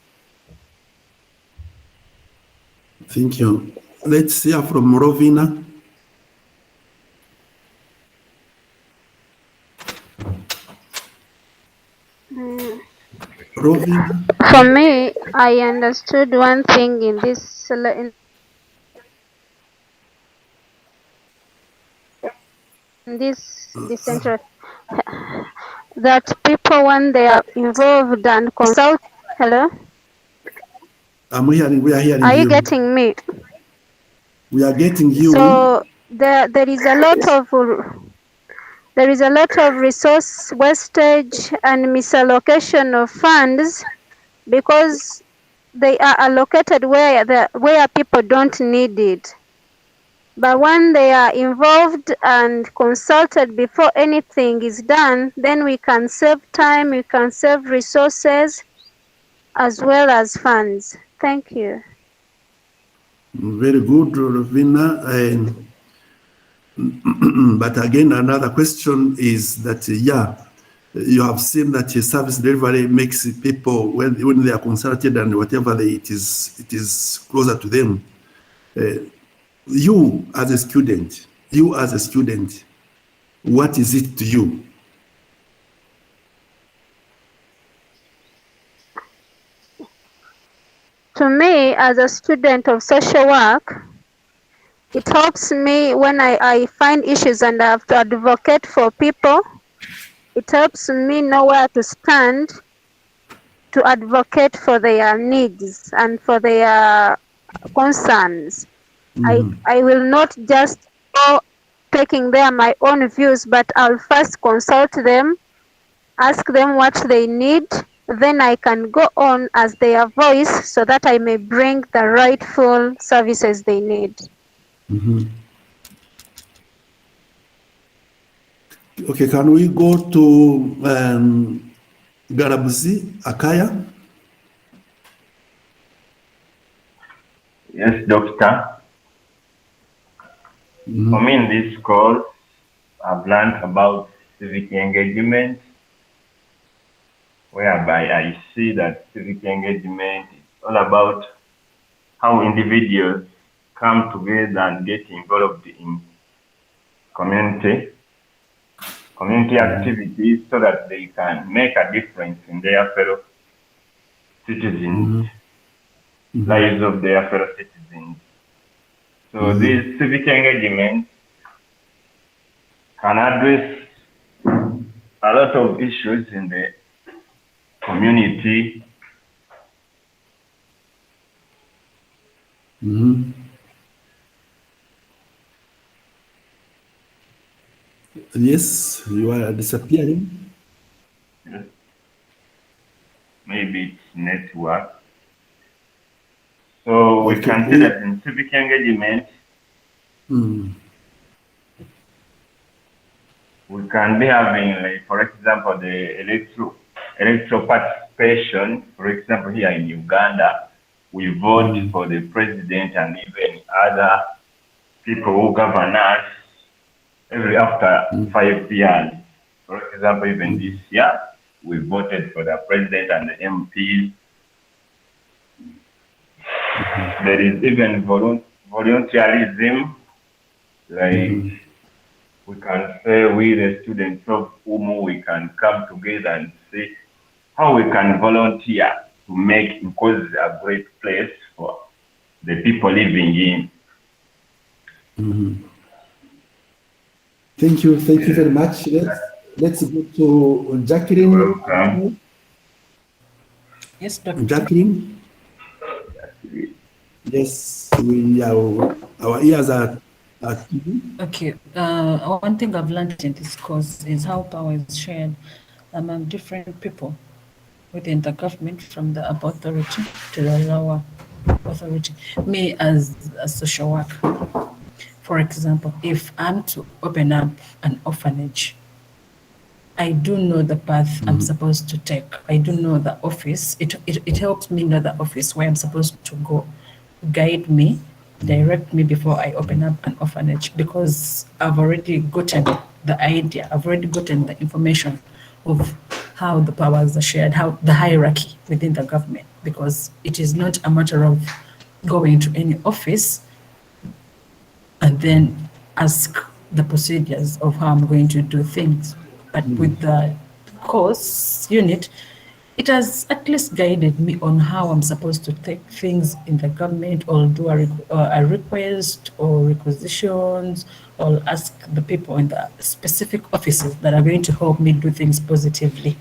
Thank you. Let's hear from Rovina. Rovina. For me, I understood one thing in this decentral that people, when they are involved and consult. Hello? We are hearing you. Are you getting me? We are getting you. So there is a lot of resource wastage and misallocation of funds because they are allocated where people don't need it. But when they are involved and consulted before anything is done, then we can save time, we can save resources as well as funds. Thank you. Very good, Rovina. But again, another question is that, you have seen that service delivery makes people, when they are consulted and whatever it is closer to them. You as a student, what is it to you? To me, as a student of social work, it helps me when I find issues and I have to advocate for people. It helps me know where to stand to advocate for their needs and for their concerns. I will not just go taking my own views, but I'll first consult them, ask them what they need, then I can go on as their voice so that I may bring the rightful services they need. Okay, can we go to Garabuzi Akaya? Yes, Doctor. For me in this course, I've learned about civic engagement, whereby I see that civic engagement is all about how individuals come together and get involved in community activities so that they can make a difference in their fellow citizens, lives of their fellow citizens. So this civic engagement can address a lot of issues in the community. Yes, you are disappearing. Yes. Maybe it's network. So we can see that in civic engagement, we can be having, like, for example, the electoral participation. For example, here in Uganda, we vote for the president and even other people who govern us after 5 years. For example, even this year, we voted for the president and the MPs. There is even volunteerism, like we can say we the students of Umu, we can come together and say how we can volunteer to make Nkozi a great place for the people living in. Thank you very much. Let's go to Jacqueline. Welcome. Yes, Dr. Jacqueline. Yes, our ears are. Okay. One thing I've learned in this course is how power is shared among different people within the government, from the upper authority to the lower authority. Me as a social worker, for example, if I'm to open up an orphanage, I do know the path I'm supposed to take. I do know the office. It helps me know the office where I'm supposed to go, guide me, direct me before I open up an orphanage, because I've already gotten the idea, I've already gotten the information of how the powers are shared, how the hierarchy within the government, because it is not a matter of going to any office and then ask the procedures of how I'm going to do things. But with the course unit, it has at least guided me on how I'm supposed to take things in the government, or do a request or requisitions, or ask the people in the specific offices that are going to help me do things positively.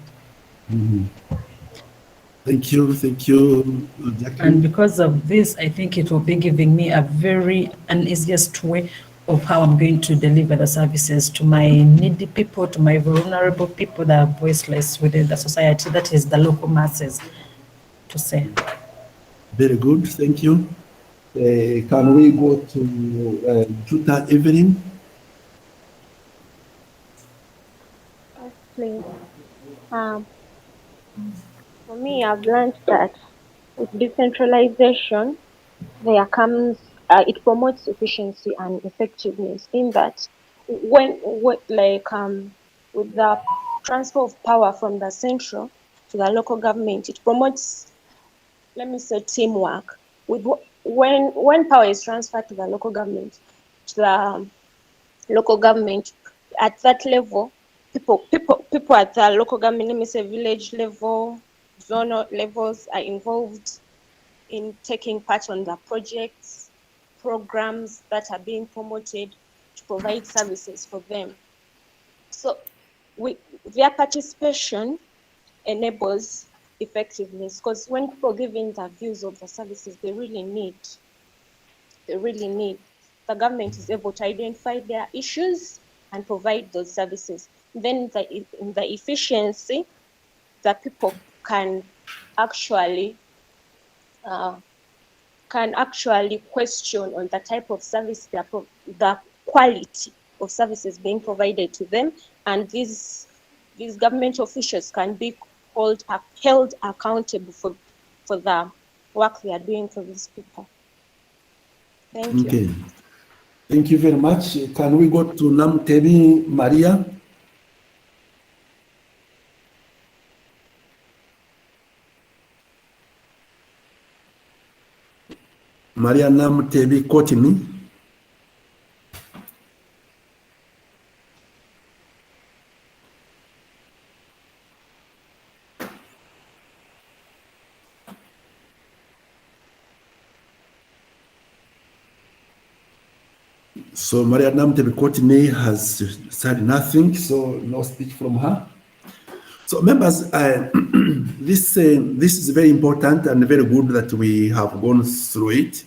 Thank you, Jacqueline. And because of this, I think it will be giving me an easiest way of how I'm going to deliver the services to my needy people, to my vulnerable people that are voiceless within the society, that is the local masses, to say. Very good, thank you. Can we go to Jutta Evelyn? Yes, please. For me, I've learned that with decentralization, there comes it promotes efficiency and effectiveness. In that, with the transfer of power from the central to the local government, it promotes, let me say, teamwork. When power is transferred to the local government, at that level, people at the local government, let me say village level, zonal levels, are involved in taking part on the projects, programs that are being promoted to provide services for them. So their participation enables effectiveness, because when people give in their views of the services they really need, the government is able to identify their issues and provide those services. Then in the efficiency, the people can actually question on the type of service, the quality of services being provided to them, and these government officials can be held accountable for the work they are doing for these people. Thank you. Okay. Thank you very much. Can we go to Namtebi Maria? Maria Namtebi Kotini. So Maria Namtebi Kotini has said nothing, so no speech from her. So members, this is very important and very good that we have gone through it.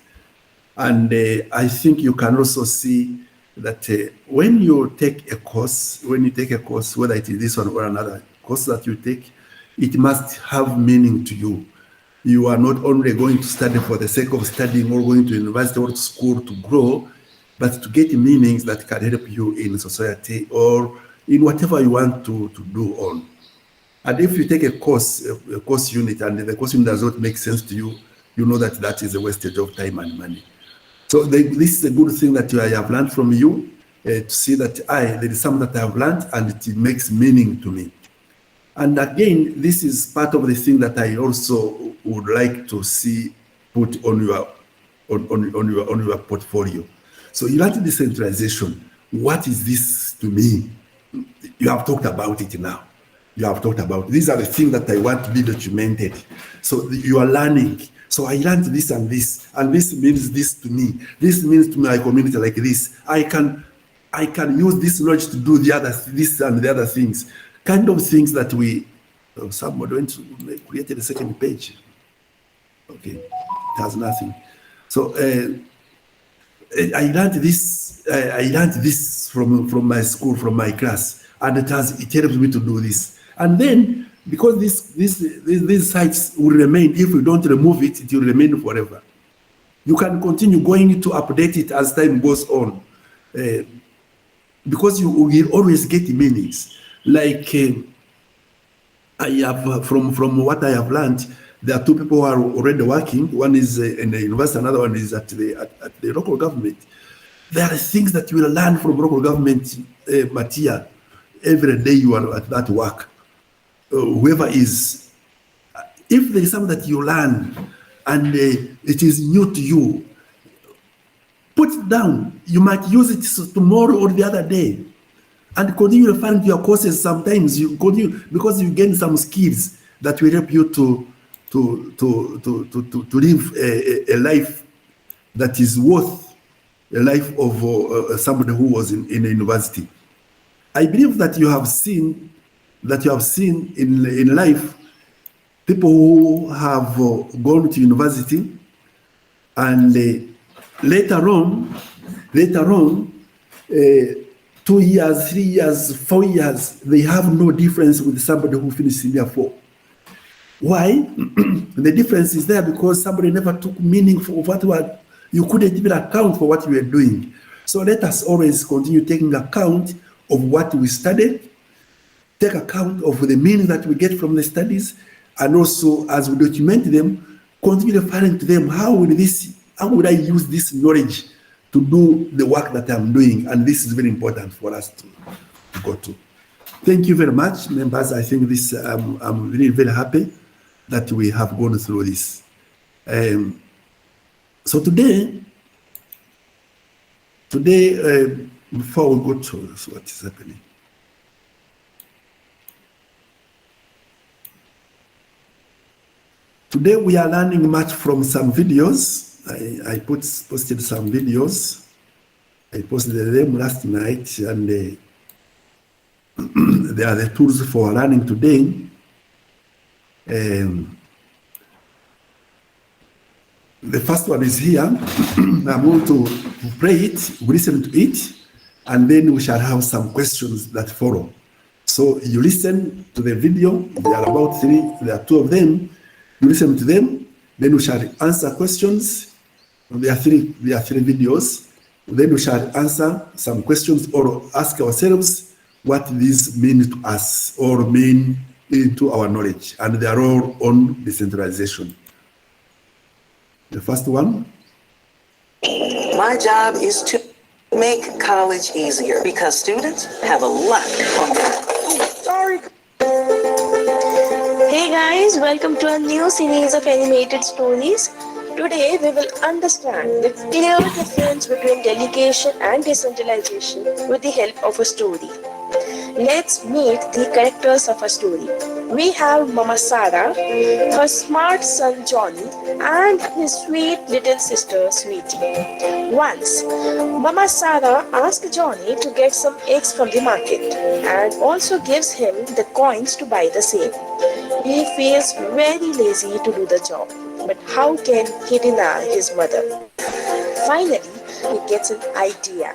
And I think you can also see that when you take a course, whether it is this one or another course that you take, it must have meaning to you. You are not only going to study for the sake of studying or going to university or to school to grow, but to get meanings that can help you in society or in whatever you want to do on. And if you take a course unit and the course unit does not make sense to you, you know that is a wastage of time and money. So this is a good thing that I have learned from you, to see that there is something that I have learned and it makes meaning to me. And again, this is part of the thing that I also would like to see put on your portfolio. So you learned decentralization. What is this to me? You have talked about it now. you have talked about. These are the things that I want to be documented. So you are learning. So I learned this, and this means this to me. This means to my community like this. I can use this knowledge to do this and the other things. Kind of things that we, somebody went to created a second page. Okay, it has nothing. So I learned this from my school, from my class, and it helps me to do this. And then, because these sites will remain, if we don't remove it, it will remain forever. You can continue going to update it as time goes on, because you will always get meanings. Like I have, from what I have learned, there are two people who are already working. One is in the university, another one is at the local government. There are things that you will learn from local government material every day you are at that work. Whoever is, if there is something that you learn and it is new to you, put it down. You might use it tomorrow or the other day, and continue referring to your courses. Sometimes you continue because you gain some skills that will help you to live a life that is worth a life of somebody who was in a university. I believe that you have seen in life people who have gone to university, and later on 2 years, 3 years, 4 years, they have no difference with somebody who finished senior 4. Why? The difference is there because somebody never took meaning for what you couldn't even account for what you were doing. So let us always continue taking account of what we studied, take account of the meaning that we get from the studies, and also as we document them, continue referring to them. How would I use this knowledge to do the work that I'm doing? And this is very important for us to go to. Thank you very much, members. I think this, I'm really very happy that we have gone through this. So today, before we go to what is happening, today we are learning much from some videos. I posted some videos. I posted them last night, and they are the tools for learning today. The first one is here. I'm going to play it, we listen to it, and then we shall have some questions that follow. So you listen to the video. There are about 3, there are 2 of them. You listen to them, then we shall answer questions. There are three videos. Then we shall answer some questions or ask ourselves what these mean to us or mean into our knowledge. And they are all on decentralization. The first one. My job is to make college easier because students have a lot on them. Sorry. Hey guys, welcome to a new series of animated stories. Today we will understand the clear difference between delegation and decentralization with the help of a story. Let's meet the characters of a story. We have Mama Sarah, her smart son Johnny, and his sweet little sister Sweetie. Once, Mama Sarah asked Johnny to get some eggs from the market and also gives him the coins to buy the same. He feels very lazy to do the job, but how can he deny his mother? Finally, he gets an idea.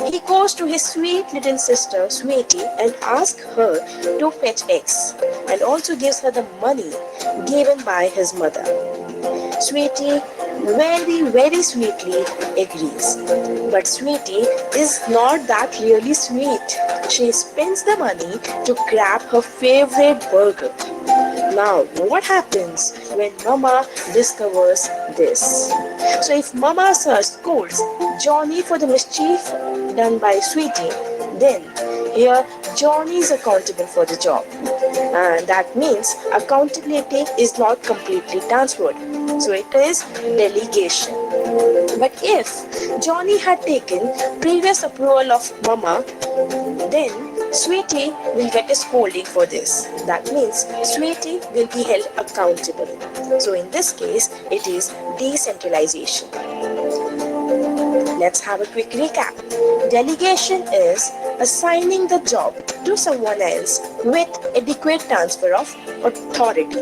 He goes to his sweet little sister, Sweetie, and asks her to fetch eggs, and also gives her the money given by his mother. Sweetie very, very sweetly agrees. But Sweetie is not that really sweet. She spends the money to grab her favorite burger. Now, what happens when Mama discovers this? So if Mama scolds Johnny for the mischief done by Sweetie, then here Johnny is accountable for the job. And that means accountability is not completely transferred. So it is delegation. But if Johnny had taken previous approval of Mama, then Sweetie will get a scolding for this. That means Sweetie will be held accountable. So in this case, it is decentralization. Let's have a quick recap. Delegation is assigning the job to someone else with adequate transfer of authority.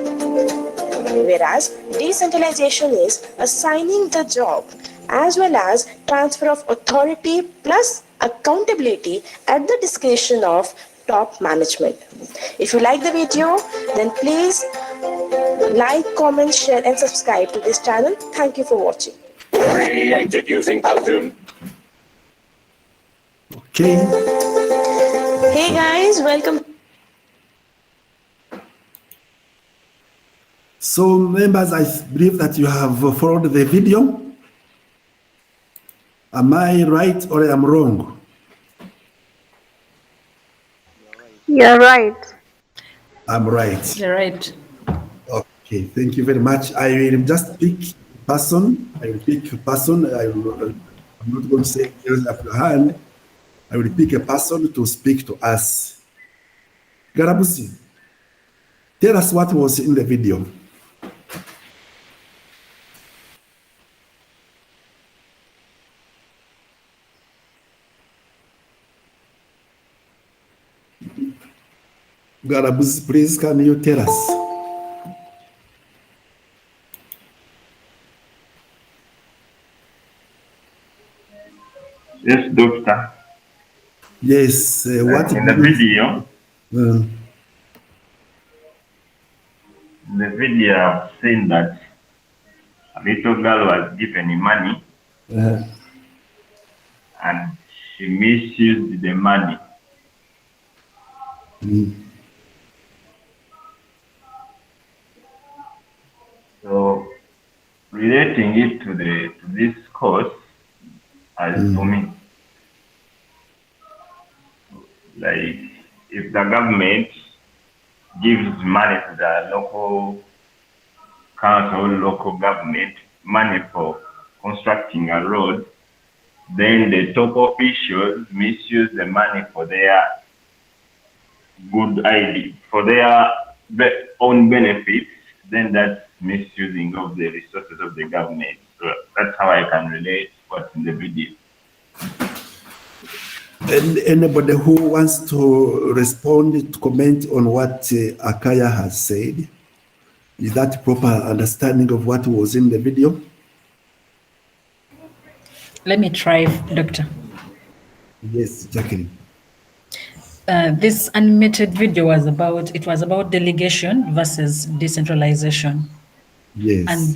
Whereas decentralization is assigning the job as well as transfer of authority plus accountability at the discretion of top management. If you like the video, then please like, comment, share and subscribe to this channel. Thank you for watching. Created using Powtoon. Okay. Hey guys, welcome. So members, I believe that you have followed the video. Am I right or am I wrong? You're right. I'm right. You're right. Okay, thank you very much. I will just pick person. I will pick a person. I'm not going to say raise up your hand. I will pick a person to speak to us. Garabusi, tell us what was in the video. Garabusi, please, can you tell us? Yes, doctor. Yes, what in the video, uh, the video I've seen that a little girl was given money and she misused the money. So relating it to this course, as for me, like if the government gives money to the local council, local government, money for constructing a road, then the top officials misuse the money for their good idea, for their own benefits, then that's misusing of the resources of the government. So that's how I can relate what's in the video. And anybody who wants to respond, to comment on what Akaya has said, is that proper understanding of what was in the video? Let me try, Doctor. Yes, Jacqueline. This animated video was about delegation versus decentralization. Yes. And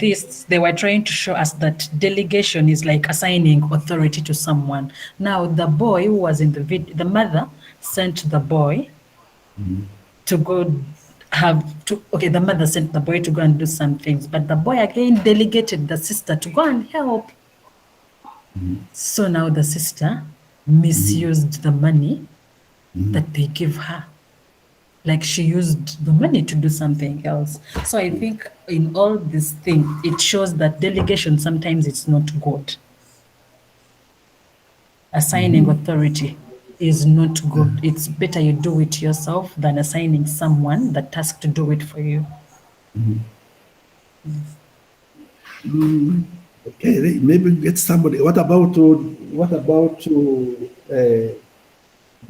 they were trying to show us that delegation is like assigning authority to someone. Now, the boy who was in the video, the mother sent the boy to go the mother sent the boy to go and do some things, but the boy again delegated the sister to go and help. So now the sister misused the money that they give her. Like she used the money to do something else. So I think in all this thing, it shows that delegation sometimes it's not good. Assigning authority is not good. It's better you do it yourself than assigning someone the task to do it for you. Okay, maybe get somebody. What about the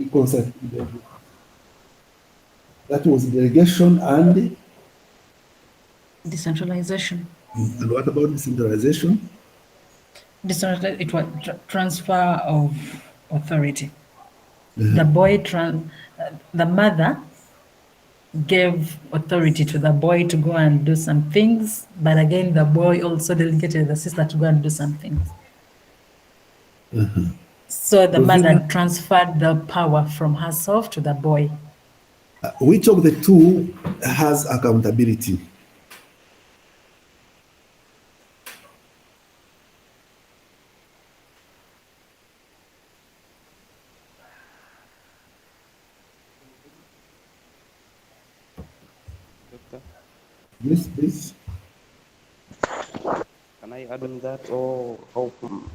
concept? That was delegation and decentralization. And what about decentralization? It was transfer of authority. The boy, the mother gave authority to the boy to go and do some things, but again, the boy also delegated the sister to go and do some things. So the mother transferred the power from herself to the boy. Which of the two has accountability? Doctor, Yes, please. can I add on that, or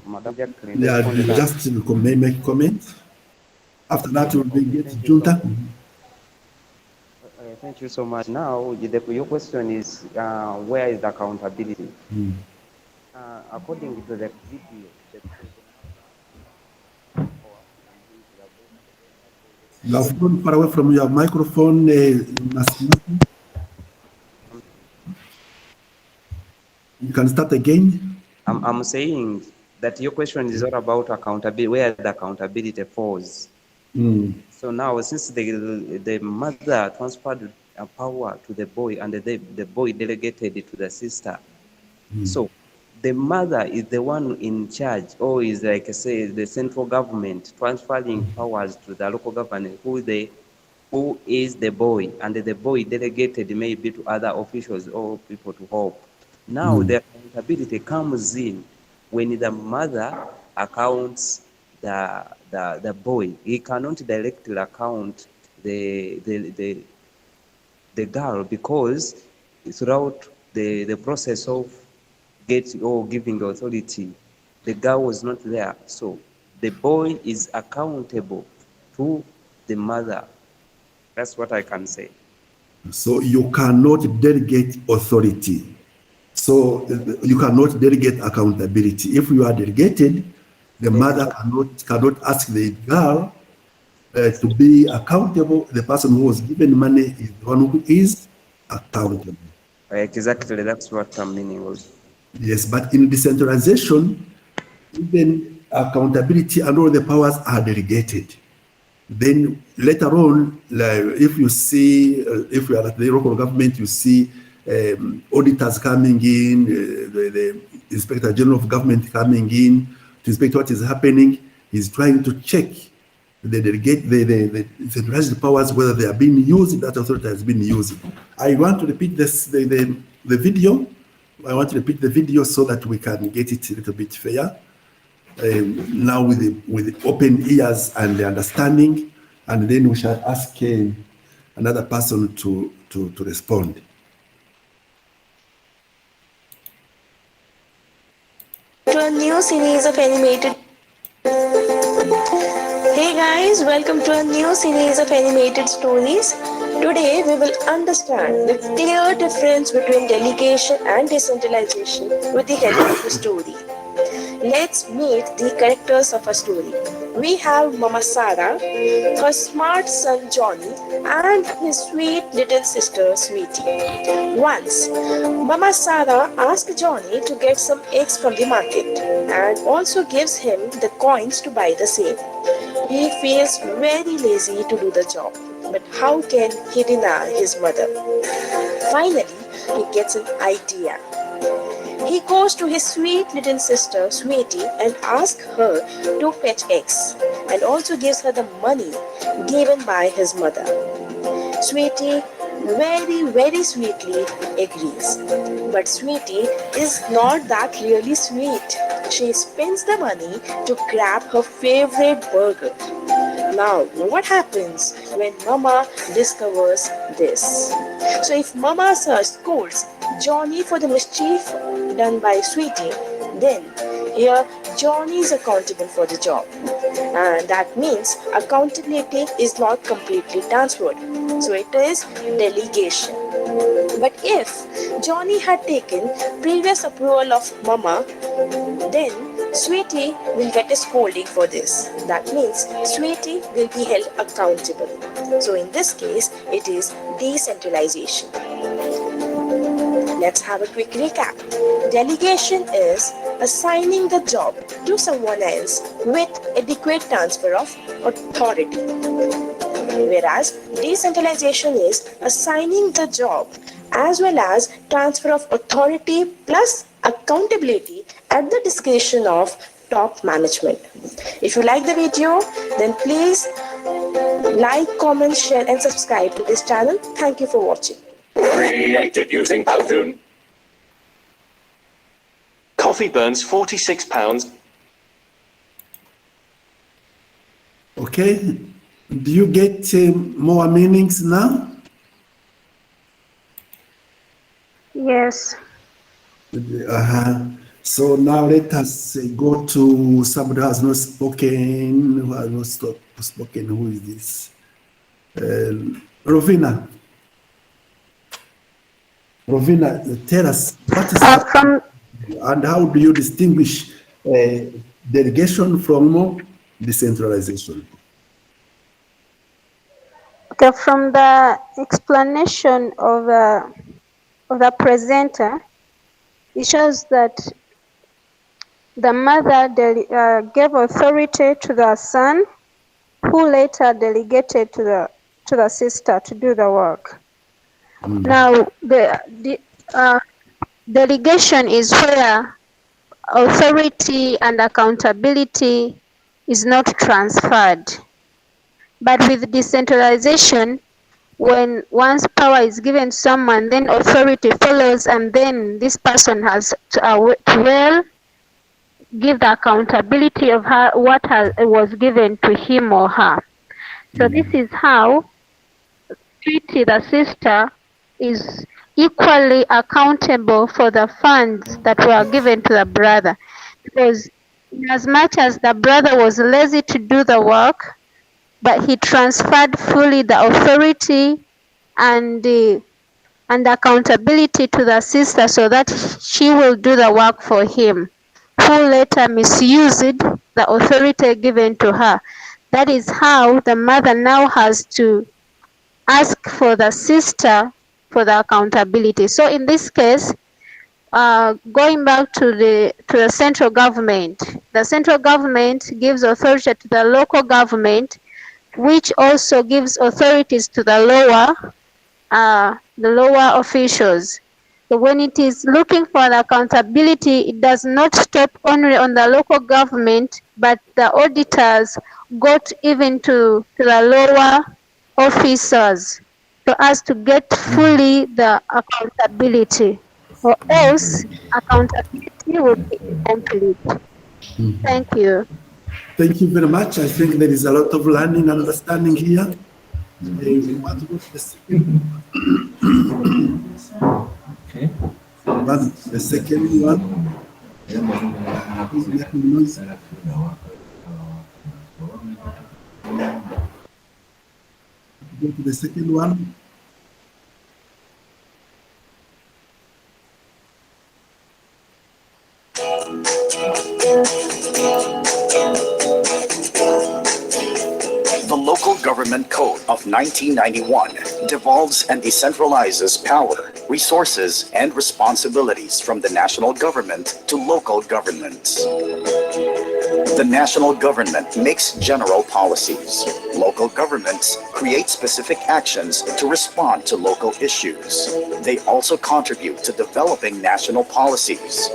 Madam Jacqueline? Yeah, just make comment. After that, we'll Okay, get thank you so Junta. much. Thank you so much. Now, your question is, where is the accountability? According to the video, You have gone far away from your microphone, Masimati. You can start again. I'm saying that your question is all about accountability, where the accountability falls. So now, since the mother transferred power to the boy and the boy delegated it to the sister, so the mother is the one in charge, or is like say the central government transferring powers to the local government, who is the boy, and the boy delegated maybe to other officials or people to help. Now the accountability comes in when the mother accounts the boy. He cannot directly account the girl, because throughout the process of getting or giving authority, the girl was not there. So the boy is accountable to the mother. That's what I can say. So you cannot delegate authority. So you cannot delegate accountability. If you are delegated, the mother cannot ask the girl to be accountable. The person who was given money is the one who is accountable. Exactly, that's what I'm meaning also. Yes, but in decentralization, even accountability and all the powers are delegated. Then later on, like if you see, if you are at the local government, you see auditors coming in, the Inspector General of Government coming in to inspect what is happening. He's trying to check the centralized powers, whether they are being used, that authority has been used. I want to repeat this, the video. I want to repeat the video so that we can get it a little bit fair. Now with open ears and the understanding, and then we shall ask another person to respond. To a new series of animated. Hey guys, welcome to a new series of animated stories. Today we will understand the clear difference between delegation and decentralization with the help of a story. Let's meet the characters of a story. We have Mama Sarah, her smart son Johnny, and his sweet little sister Sweetie. Once, Mama Sarah asked Johnny to get some eggs from the market and also gives him the coins to buy the same. He feels very lazy to do the job, but how can he deny his mother? Finally, he gets an idea. He goes to his sweet little sister, Sweetie, and asks her to fetch eggs, and also gives her the money given by his mother. Sweetie very sweetly agrees. But Sweetie is not that really sweet. She spends the money to grab her favorite burger. Now, what happens when Mama discovers this? So if Mama scolds Johnny for the mischief done by Sweetie, then here Johnny is accountable for the job. And that means accountability is not completely transferred. So it is delegation. But if Johnny had taken previous approval of Mama, then Sweetie will get a scolding for this. That means Sweetie will be held accountable. So in this case, it is decentralization. Let's have a quick recap. Delegation is assigning the job to someone else with adequate transfer of authority. Whereas decentralization is assigning the job as well as transfer of authority plus accountability at the discretion of top management. If you like the video, then please like, comment, share and subscribe to this channel. Thank you for watching. Created using Powtoon. Coffee burns 46 pounds. Okay, do you get more meanings now? Yes. So now let us go to somebody who has not spoken, who has not spoken. Who is this? Rovina. Rovina, tell us what is happening and how do you distinguish delegation from decentralization? Okay, from the explanation of the presenter, it shows that the mother gave authority to the son, who later delegated to the sister to do the work. Now, the delegation is where authority and accountability is not transferred. But with decentralization, when once power is given to someone, then authority follows, and then this person has to give the accountability of what was given to him or her. So this is how Treaty, the sister, is equally accountable for the funds that were given to the brother. Because as much as the brother was lazy to do the work, but he transferred fully the authority and accountability to the sister so that she will do the work for him, who later misused the authority given to her. That is how the mother now has to ask for the sister for the accountability. So in this case, going back to the central government, the central government gives authority to the local government, which also gives authorities to the lower officials. So when it is looking for the accountability, it does not stop only on the local government, but the auditors got even to the lower officers for us to get fully the accountability, or else accountability will be incomplete. Thank you. Thank you very much. I think there is a lot of learning and understanding here. We want to go to the second Okay. the second one. Who's making noise? Go to the second one. The Local Government Code of 1991 devolves and decentralizes power, resources, and responsibilities from the national government to local governments. The national government makes general policies. Local governments create specific actions to respond to local issues. They also contribute to developing national policies.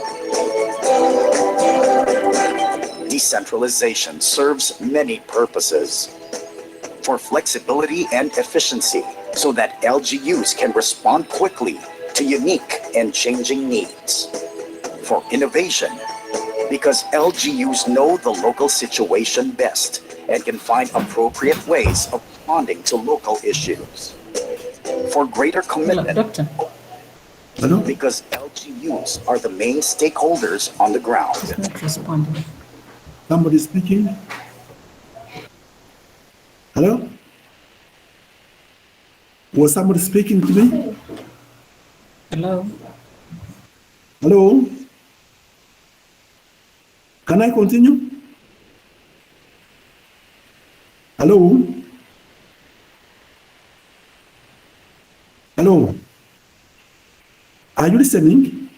Decentralization serves many purposes. For flexibility and efficiency, so that LGUs can respond quickly to unique and changing needs. For innovation, because LGUs know the local situation best and can find appropriate ways of responding to local issues. For greater commitment, because LGUs are the main stakeholders on the ground. Not responding. Somebody speaking? Hello? Was somebody speaking to me? Hello? Hello? Can I continue? Hello? Hello? Are you listening?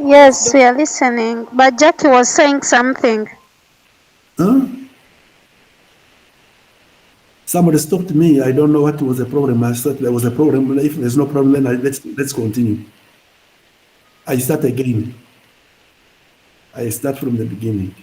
Yes, we are listening. But Jackie was saying something. Huh? Somebody stopped me. I don't know what was the problem. I thought there was a problem. If there's no problem, then let's continue. I start again. I start from the beginning.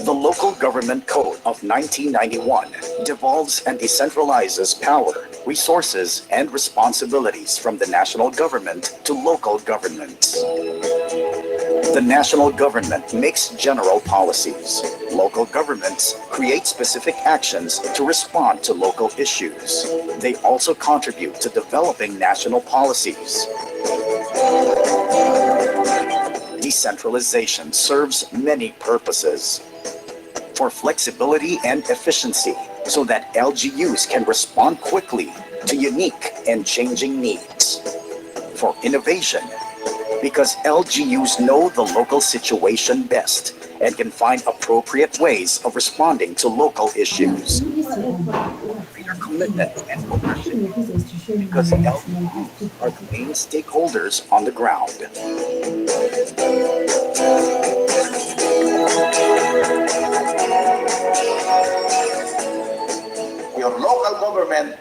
The Local Government Code of 1991 devolves and decentralizes power, resources, and responsibilities from the national government to local governments. The national government makes general policies. Local governments create specific actions to respond to local issues. They also contribute to developing national policies. Decentralization serves many purposes. For flexibility and efficiency, so that LGUs can respond quickly to unique and changing needs. For innovation, because LGUs know the local situation best and can find appropriate ways of responding to local issues. Greater commitment and ownership, because LGUs are the main stakeholders on the ground. Your local government,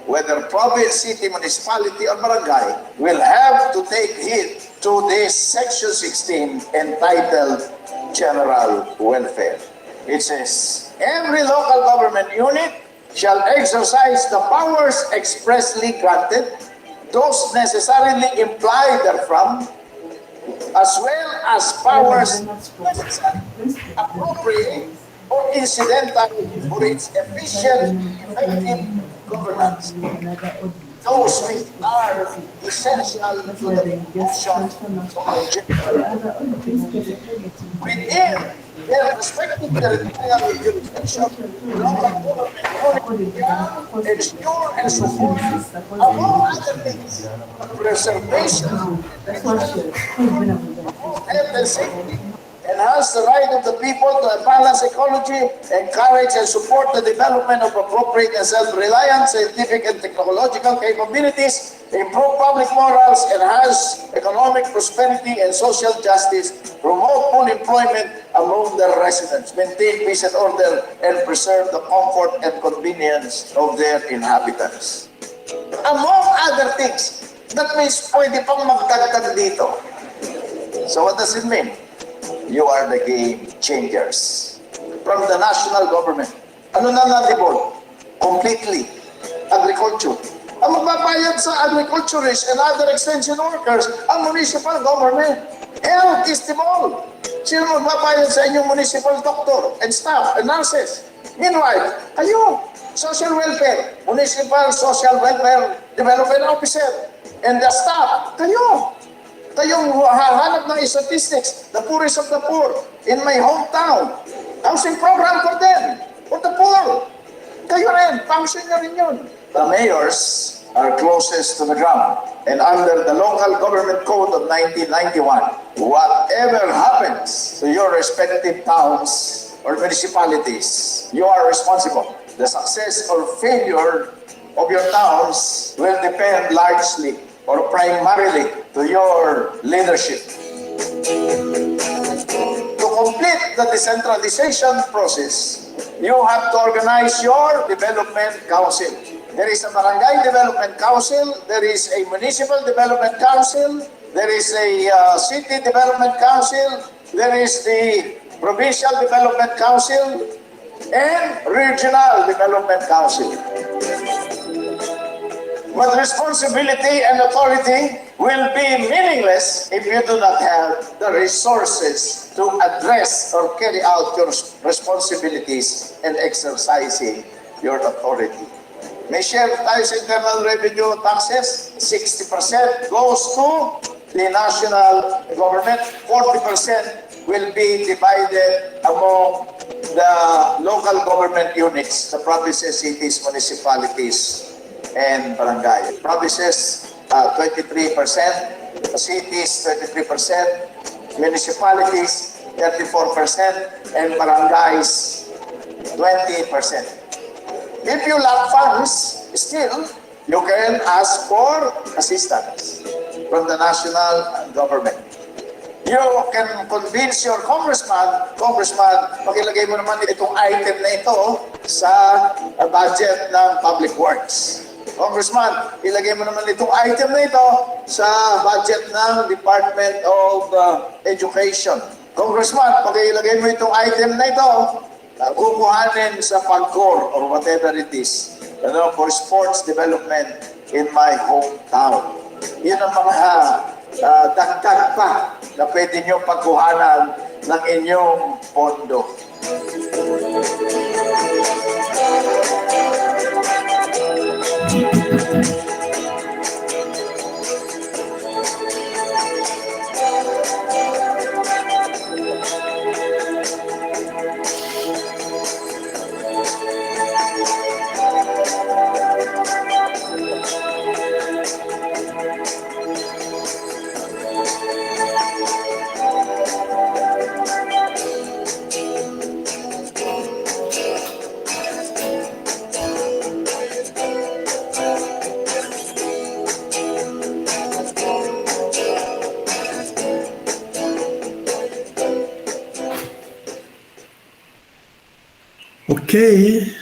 whether province, city, municipality, or barangay, will have to take heed to this Section 16 entitled General Welfare. It says, every local government unit shall exercise the powers expressly granted, those necessarily implied therefrom, as well as powers necessary, appropriate, or incidental for its efficient, effective governance. Those which are essential to the function within their respective territorial jurisdiction, local government can ensure and support, among other things, preservation, health and safety, enhance the right of the people to a balanced ecology, encourage and support the development of appropriate and self-reliant scientific and technological capabilities, improve public morals, enhance economic prosperity and social justice, promote full employment among their residents, maintain peace and order, and preserve the comfort and convenience of their inhabitants. Among other things, that means pwede pang magdagdag dito. So what does it mean? You are the game changers from the national government. Ano na na-devolve? Completely. Agriculture. Ang magbabayad sa agriculturists and other extension workers, ang municipal government. Health is devolved. Sino magbabayad sa inyong municipal doctor and staff and nurses? Meanwhile, kayo, social welfare, municipal social welfare development officer, and the staff, kayo. Kayong hahanap ng statistics, the poorest of the poor in my hometown. Housing program for them, for the poor. Kayo rin, function nyo rin yun. The mayors are closest to the ground. And under the Local Government Code of 1991, whatever happens to your respective towns or municipalities, you are responsible. The success or failure of your towns will depend largely or primarily to your leadership. To complete the decentralization process, you have to organize your development council. There is a barangay development council, there is a municipal development council, there is a city development council, there is the provincial development council, and regional development council. But responsibility and authority will be meaningless if you do not have the resources to address or carry out your responsibilities and exercising your authority. May share tayo sa internal revenue taxes, 60% goes to the national government, 40% will be divided among the local government units, the provinces, cities, municipalities, and barangay. Provinces, 23%, cities, 23%, municipalities, 34%, and barangays, 20%. If you lack funds, still, you can ask for assistance from the national government. You can convince your congressman, pakilagay mo naman itong item na ito sa budget ng Public Works. Congressman, ilagay mo naman itong item na ito sa budget ng Department of Education. Congressman, pakilagay mo itong item na ito, kukuhanin sa PAGCOR or whatever it is, for sports development in my hometown. Yun ang mga dagdag pa na pwede nyo pagkuhanan ng inyong pondo. Okay.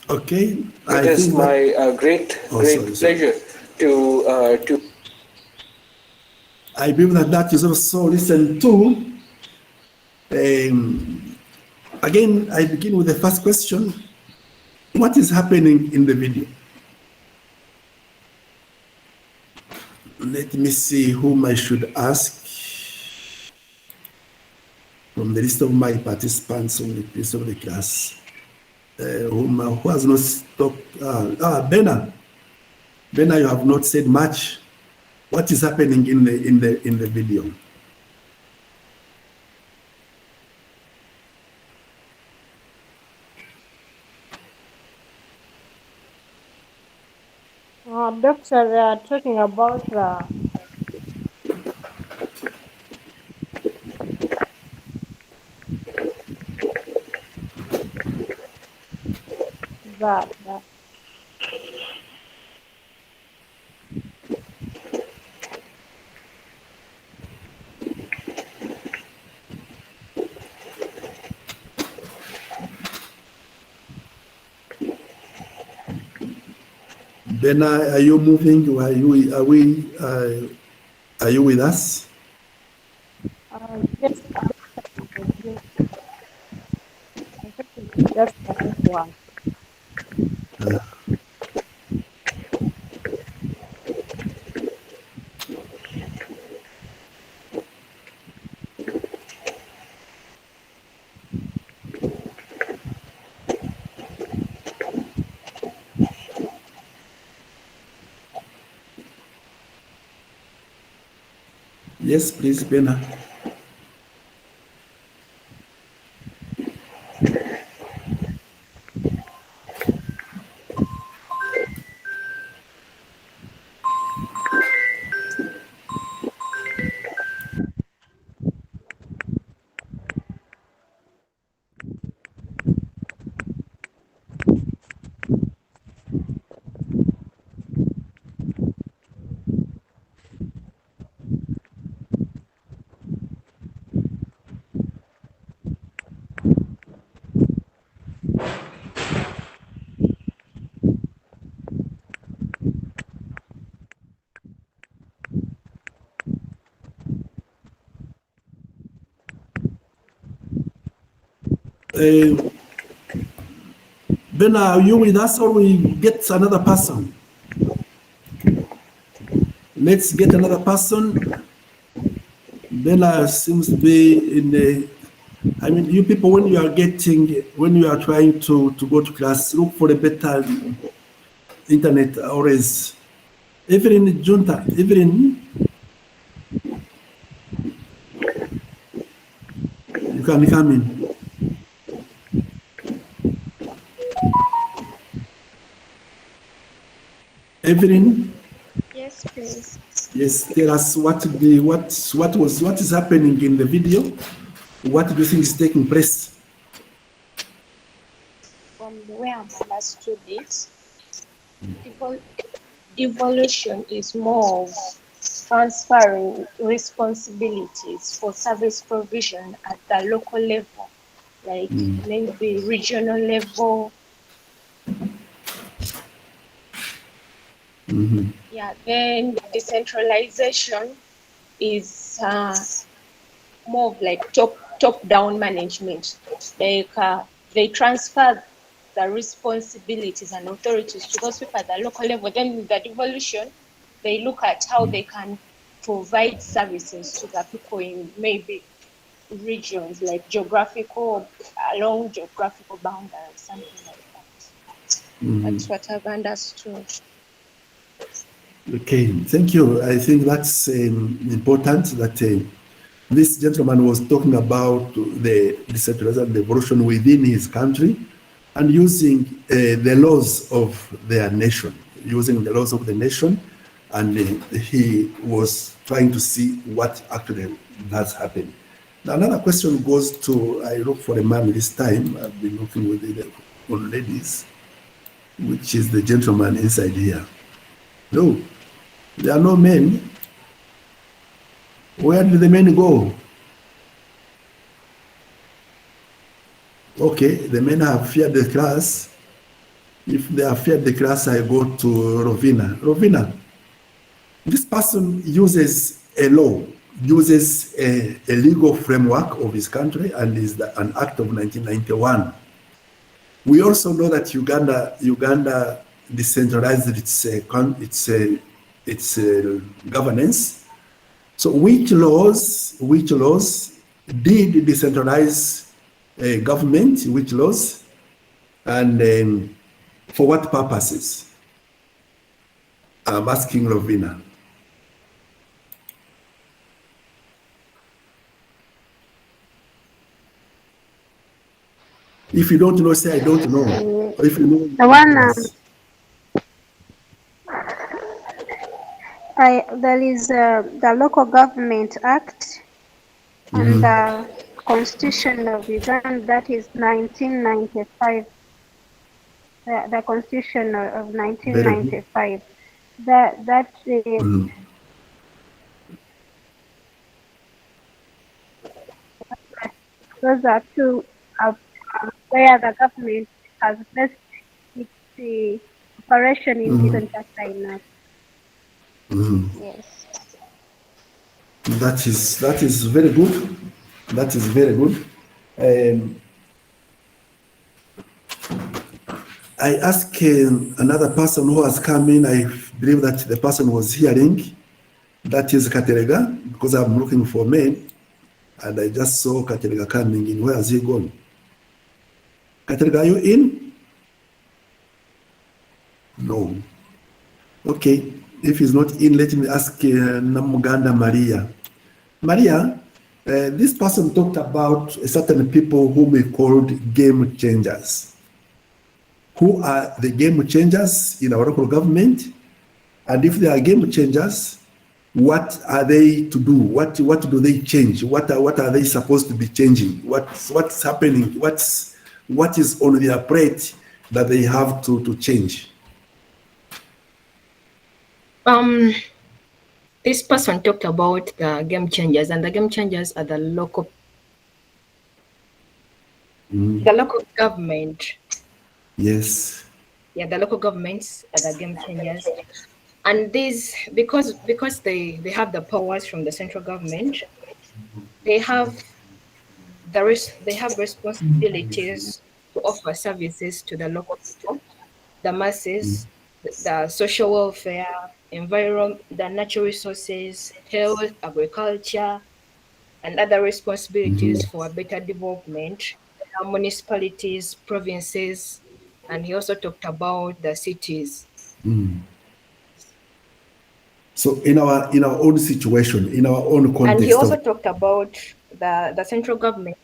Okay. It is my great pleasure to. I believe that is also listened to. Again, I begin with the first question. What is happening in the video? Let me see whom I should ask from the list of my participants on the piece of the class. Who has not stopped? Bena. Bena, you have not said much. What is happening in the video? Doctor, they are talking about that. Bena, are you moving? Are you with us? Yes, just one. Yes, please, Bena. Bena, are you with us or we get another person? Let's get another person. Bena seems to be in the, I mean, you people, when you are trying to go to class, look for a better internet always. Evelyn Junta, Evelyn, you can come in. Evelyn? Yes, please. Yes, tell us what is happening in the video. What do you think is taking place? From the way I've understood it, devolution is more of transferring responsibilities for service provision at the local level, like maybe regional level. Yeah, then decentralization is more of like top-down management. Like they transfer the responsibilities and authorities to those people at the local level. Then in the devolution, they look at how they can provide services to the people in maybe regions like along geographical boundaries, something like that. That's what I've understood. Okay, thank you. I think that's important that this gentleman was talking about the decentralized devolution within his country and using the laws of their nation, and he was trying to see what actually does happen. Now, another question goes to, I look for a man this time, I've been looking with the old ladies, which is the gentleman inside here. No, there are no men. Where did the men go? Okay, the men have feared the class. If they have feared the class, I go to Rovina. Rovina, this person uses a law, uses a legal framework of his country, and is an act of 1991. We also know that Uganda decentralized its governance. So which laws did decentralize government, which laws, and for what purposes? I'm asking Rovina. If you don't know, say I don't know. Or if you know, The one there is the Local Government Act and the Constitution of Uganda, that is 1995. The Constitution of 1995. Those are two where the government has placed its operation in different China. Yes. That is very good. That is very good. I asked another person who has come in. I believe that the person was hearing. That is Katerega, because I'm looking for men, and I just saw Katerega coming in. Where has he gone? Katerega, are you in? No. Okay. If he's not in, let me ask Namuganda Maria. Maria, this person talked about certain people whom we called game changers. Who are the game changers in our local government? And if they are game changers, what are they to do? What do they change? What are they supposed to be changing? What's happening? What is on their plate that they have to change? This person talked about the game changers, and the game changers are the local government. Yes. Yeah, the local governments are the game changers. And these, because they have the powers from the central government, they have responsibilities to offer services to the local people, the masses, the social welfare, environment, the natural resources, health, agriculture, and other responsibilities for a better development, municipalities, provinces, and he also talked about the cities. So in our own situation, in our own context. And he also talked about the central government.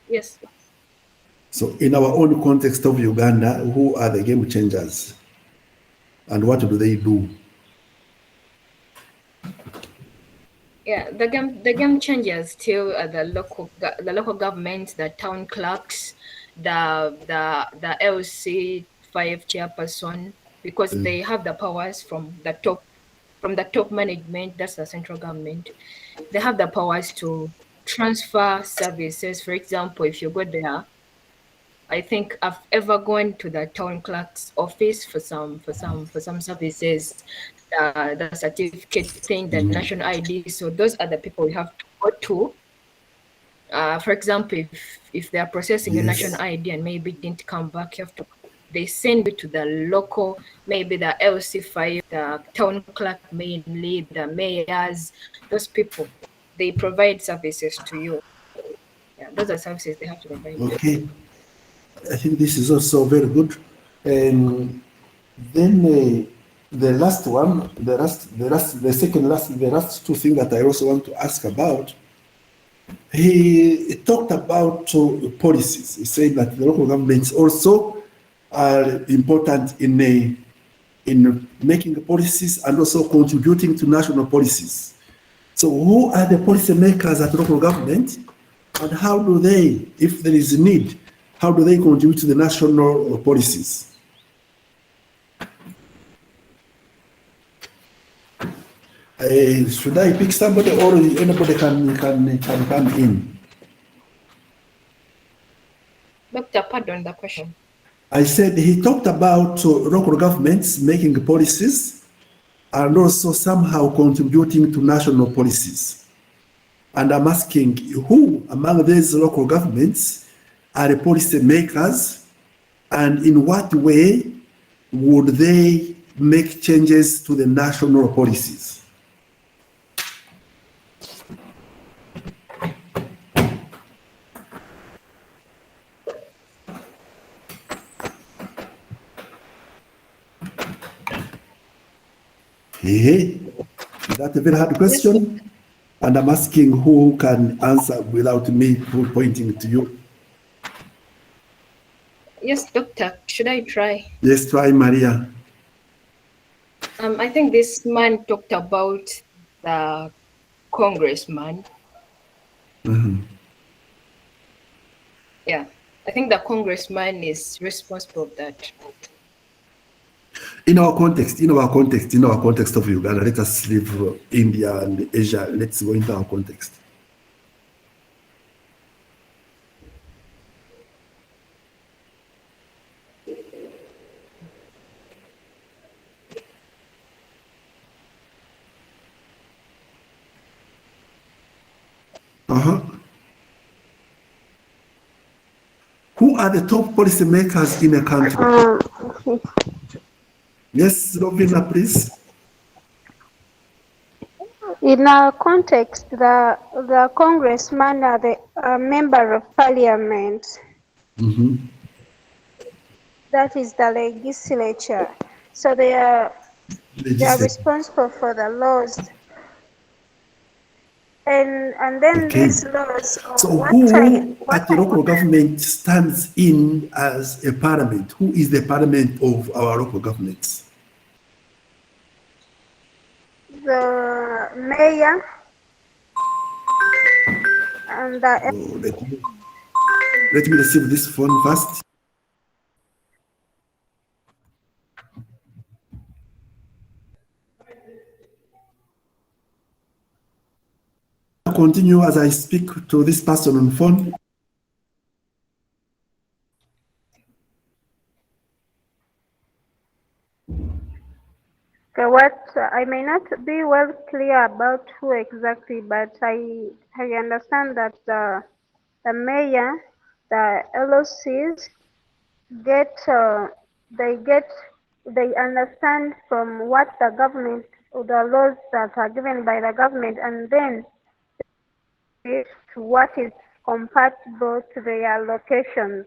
Yes. So in our own context of Uganda, who are the game changers? And what do they do? Yeah, the game changers still are the local government, the town clerks, the LC 5 chairperson, because they have the powers from the top management. That's the central government. They have the powers to transfer services. For example, if you go there, I think I've ever gone to the town clerk's office for some services, the certificate thing, the national ID. So those are the people we have to go to For example, if they are processing a Yes. national ID and maybe didn't come back, they send you to the local, maybe the LC5, the town clerk mainly, the mayors, those people. They provide services to you. Yeah, those are services they have to provide. Okay. I think this is also very good. And then the last one, the last two things that I also want to ask about. He talked about policies. He said that the local governments also are important in making policies and also contributing to national policies. So who are the policy makers at local government, and how do they, if there is a need, how do they contribute to the national policies? Should I pick somebody, or anybody can come in? Doctor, pardon the question. I said he talked about local governments making policies and also somehow contributing to national policies. And I'm asking, who among these local governments are the policy makers, and in what way would they make changes to the national policies? That's a very hard question, and I'm asking who can answer without me pointing to you. Yes, Doctor, should I try? Yes, try, Maria. I think this man talked about the congressman. Mm-hmm. Yeah, I think the congressman is responsible for that. In our context of Uganda, let us leave India and Asia. Let's go into our context. Who are the top policy makers in a country? Yes, Robina, please. In our context, the congressman are the member of parliament. Mm-hmm. That is the legislature. So they are responsible for the laws. And then these laws. So who at the local government stands in as a parliament? Who is the parliament of our local governments? The mayor and the. Let me receive this phone first. Continue as I speak to this person on phone. Okay, what I may not be well clear about who exactly, but I understand that the mayor, the LOCs they understand from what the government or the laws that are given by the government, and then to what is compatible to their locations,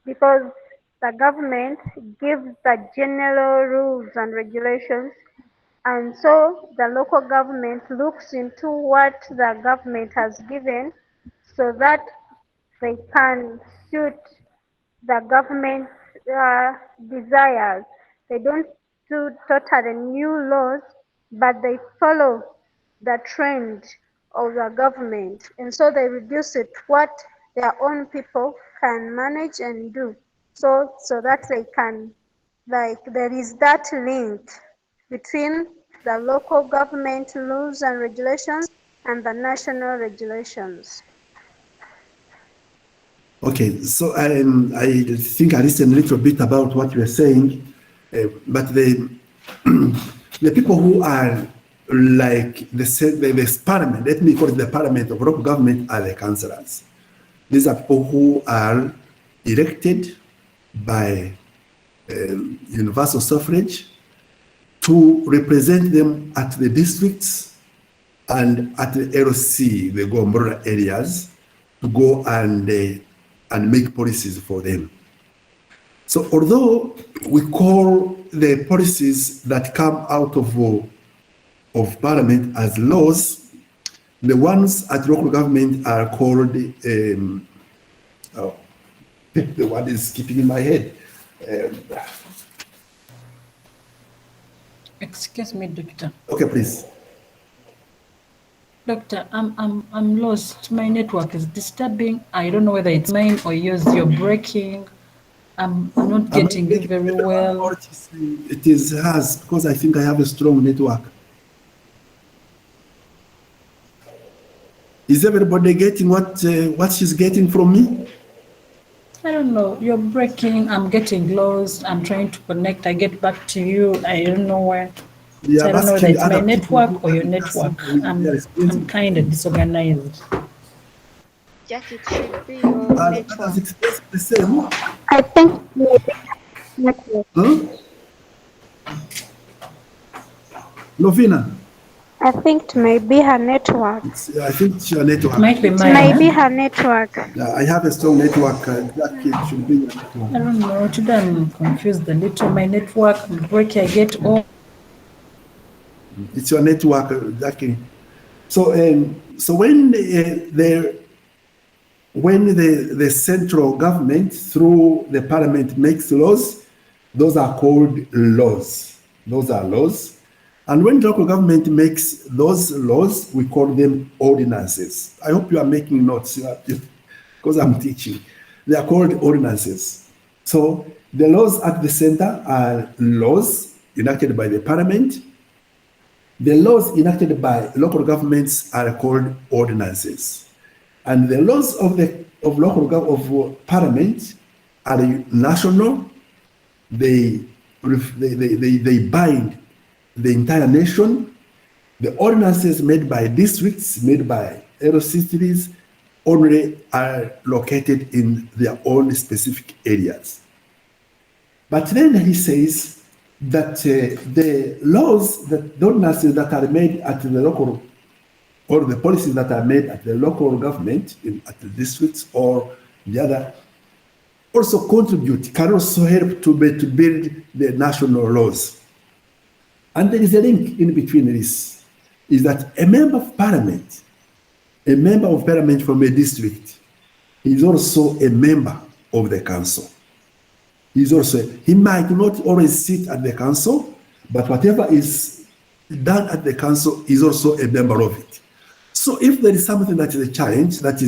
because the government gives the general rules and regulations, and so the local government looks into what the government has given so that they can suit the government's desires. They don't do totally new laws, but they follow the trend of the government, and so they reduce it what their own people can manage and do, so that they can, like, there is that link between the local government rules and regulations and the national regulations. Okay, so I think I listened a little bit about what you are saying, but the people who are like the parliament, let me call it the parliament of local government, are the councillors. These are people who are elected by universal suffrage to represent them at the districts and at the LC, the Gombora areas, to go and make policies for them. So although we call the policies that come out of Parliament as laws, the ones at local government are called, the one is skipping in my head. Excuse me, Doctor. Okay, please. Doctor, I'm lost. My network is disturbing. I don't know whether it's mine or yours. You're breaking. I'm not getting it very well. It is hers because I think I have a strong network. Is everybody getting what she's getting from me? I don't know. You're breaking. I'm getting lost. I'm trying to connect. I get back to you. I don't know where. Yeah, So I don't know whether it's my network or your network. I'm kind of disorganized. Jack, it should be your network. The same. I think network. Lovina. I think it may be her network. I think it's your network. Might be It mine. may be her network. Yeah, I have a strong network. It should be your network. I don't know. Today I'm confused a little. My network, I'm breaking. I get all. It's your network, exactly. So when the central government through the parliament makes laws, those are called laws. Those are laws. And when local government makes those laws, we call them ordinances. I hope you are making notes because I'm teaching. They are called ordinances. So the laws at the center are laws enacted by the parliament. The laws enacted by local governments are called ordinances. And the laws of parliament are national. They bind the entire nation. The ordinances made by districts, made by cities, only are located in their own specific areas. But then he says that the laws, the ordinances that are made at the local, or the policies that are made at the local government, at the districts or the other, also contribute, can also help to build the national laws. And there is a link in between this, is that a member of parliament from a district is also a member of the council. He might not always sit at the council, but whatever is done at the council is also a member of it. So if there is something that is a challenge that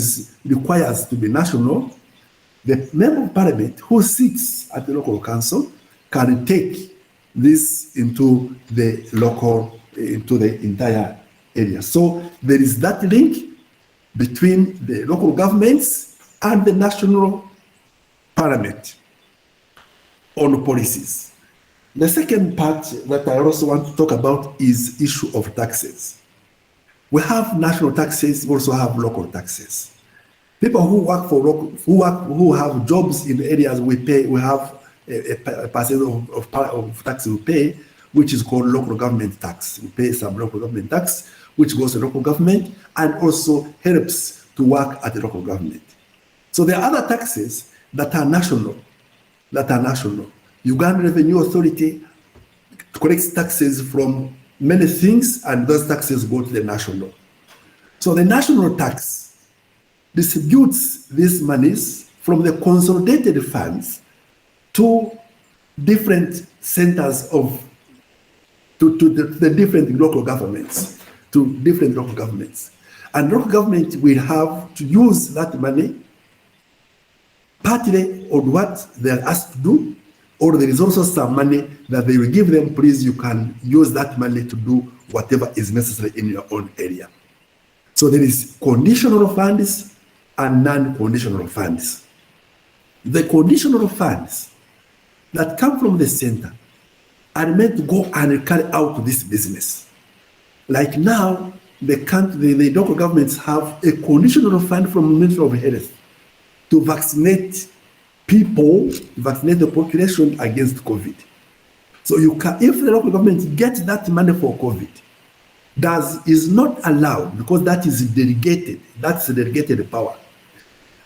requires to be national, the member of parliament who sits at the local council can take this into the entire area. So there is that link between the local governments and the national parliament on policies. The second part that I also want to talk about is issue of taxes. We have national taxes, we also have local taxes. People who work for who have jobs in areas we have a percentage of tax we pay, which is called local government tax. We pay some local government tax, which goes to local government and also helps to work at the local government. So there are other taxes that are national. Uganda Revenue Authority collects taxes from many things, and those taxes go to the national. So the national tax distributes these monies from the consolidated funds to different centers to the different local governments, And local government will have to use that money partly on what they're asked to do, or there is also some money that they will give them, please, you can use that money to do whatever is necessary in your own area. So there is conditional funds and non-conditional funds. The conditional funds that come from the center are meant to go and carry out this business. Like now, the local governments have a conditional fund from the Ministry of Health to vaccinate people, vaccinate the population against COVID. So you can, if the local government gets that money for COVID, is not allowed because that is delegated, that's a delegated power.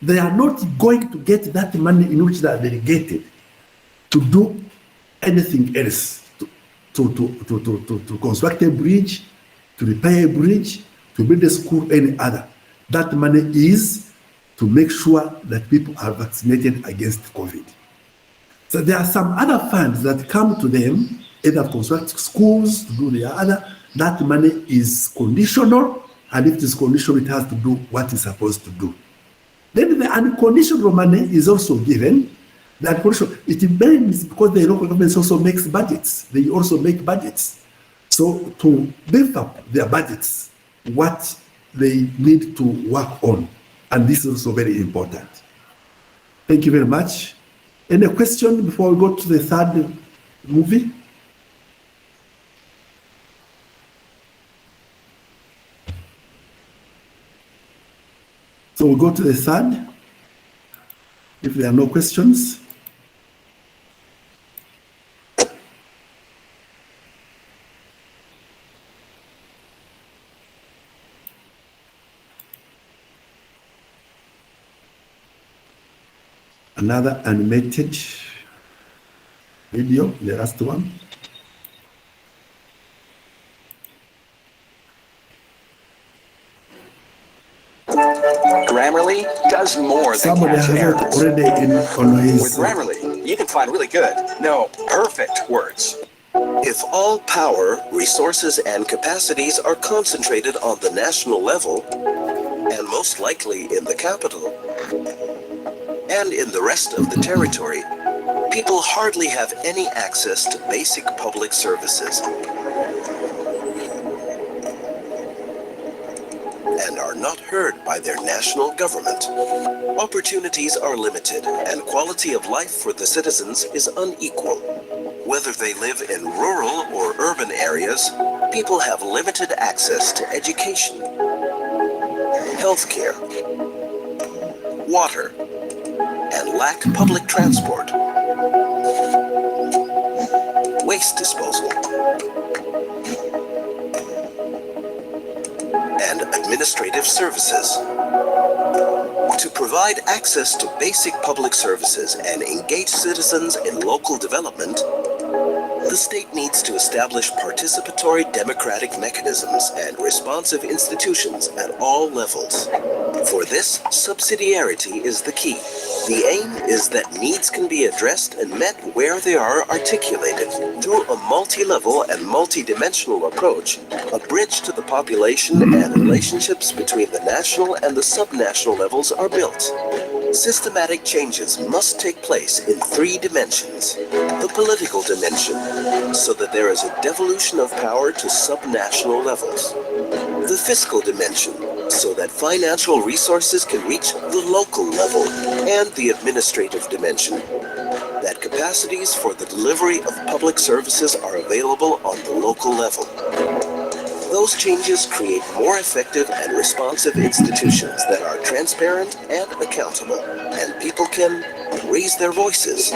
They are not going to get that money in which they are delegated to do anything else, to construct a bridge, to repair a bridge, to build a school, any other. That money is to make sure that people are vaccinated against COVID. So there are some other funds that come to them, either to construct schools, to do the other. That money is conditional, and if it is conditional, it has to do what it's supposed to do. Then the unconditional money is also given. The unconditional, it depends because the local governments also makes budgets. They also make budgets. So to beef up their budgets, what they need to work on. And this is also very important. Thank you very much. Any question before we go to the third movie? So we'll go to the third. If there are no questions. Another animated video, the last one. Grammarly does more than Somebody catch has errors. already on his. With Grammarly, you can find really good, no, perfect words. If all power, resources, and capacities are concentrated on the national level, and most likely in the capital, and in the rest of the territory, people hardly have any access to basic public services and are not heard by their national government. Opportunities are limited and quality of life for the citizens is unequal. Whether they live in rural or urban areas, people have limited access to education, healthcare, water, and lack public transport, waste disposal, and administrative services. To provide access to basic public services and engage citizens in local development, the state needs to establish participatory democratic mechanisms and responsive institutions at all levels. For this, subsidiarity is the key. The aim is that needs can be addressed and met where they are articulated. Through a multi-level and multi-dimensional approach, a bridge to the population and relationships between the national and the subnational levels are built. Systematic changes must take place in 3 dimensions. The political dimension, so that there is a devolution of power to subnational levels. The fiscal dimension, so that financial resources can reach the local level. And the administrative dimension, that capacities for the delivery of public services are available on the local level. Those changes create more effective and responsive institutions that are transparent and accountable, and people can raise their voices,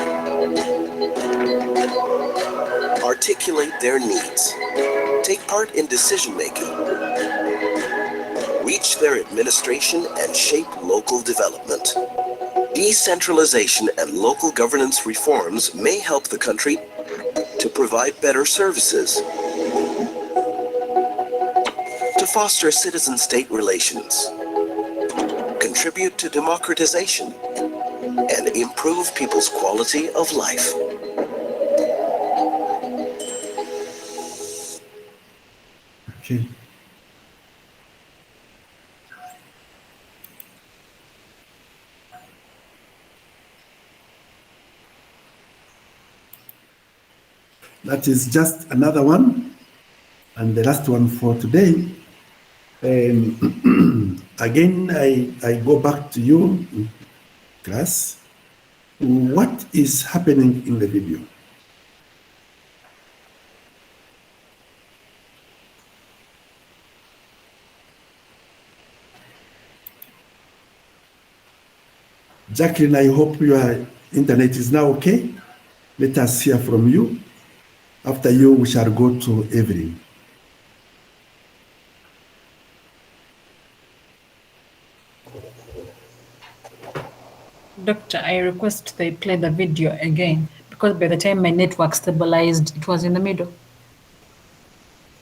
articulate their needs, take part in decision-making, reach their administration, and shape local development. Decentralization and local governance reforms may help the country to provide better services, to foster citizen-state relations, contribute to democratization, and improve people's quality of life. Okay. That is just another one, and the last one for today. Again, I go back to you, class. What is happening in the video? Jacqueline, I hope your internet is now okay. Let us hear from you. After you, we shall go to Evelyn. Doctor, I request they play the video again because by the time my network stabilized, it was in the middle.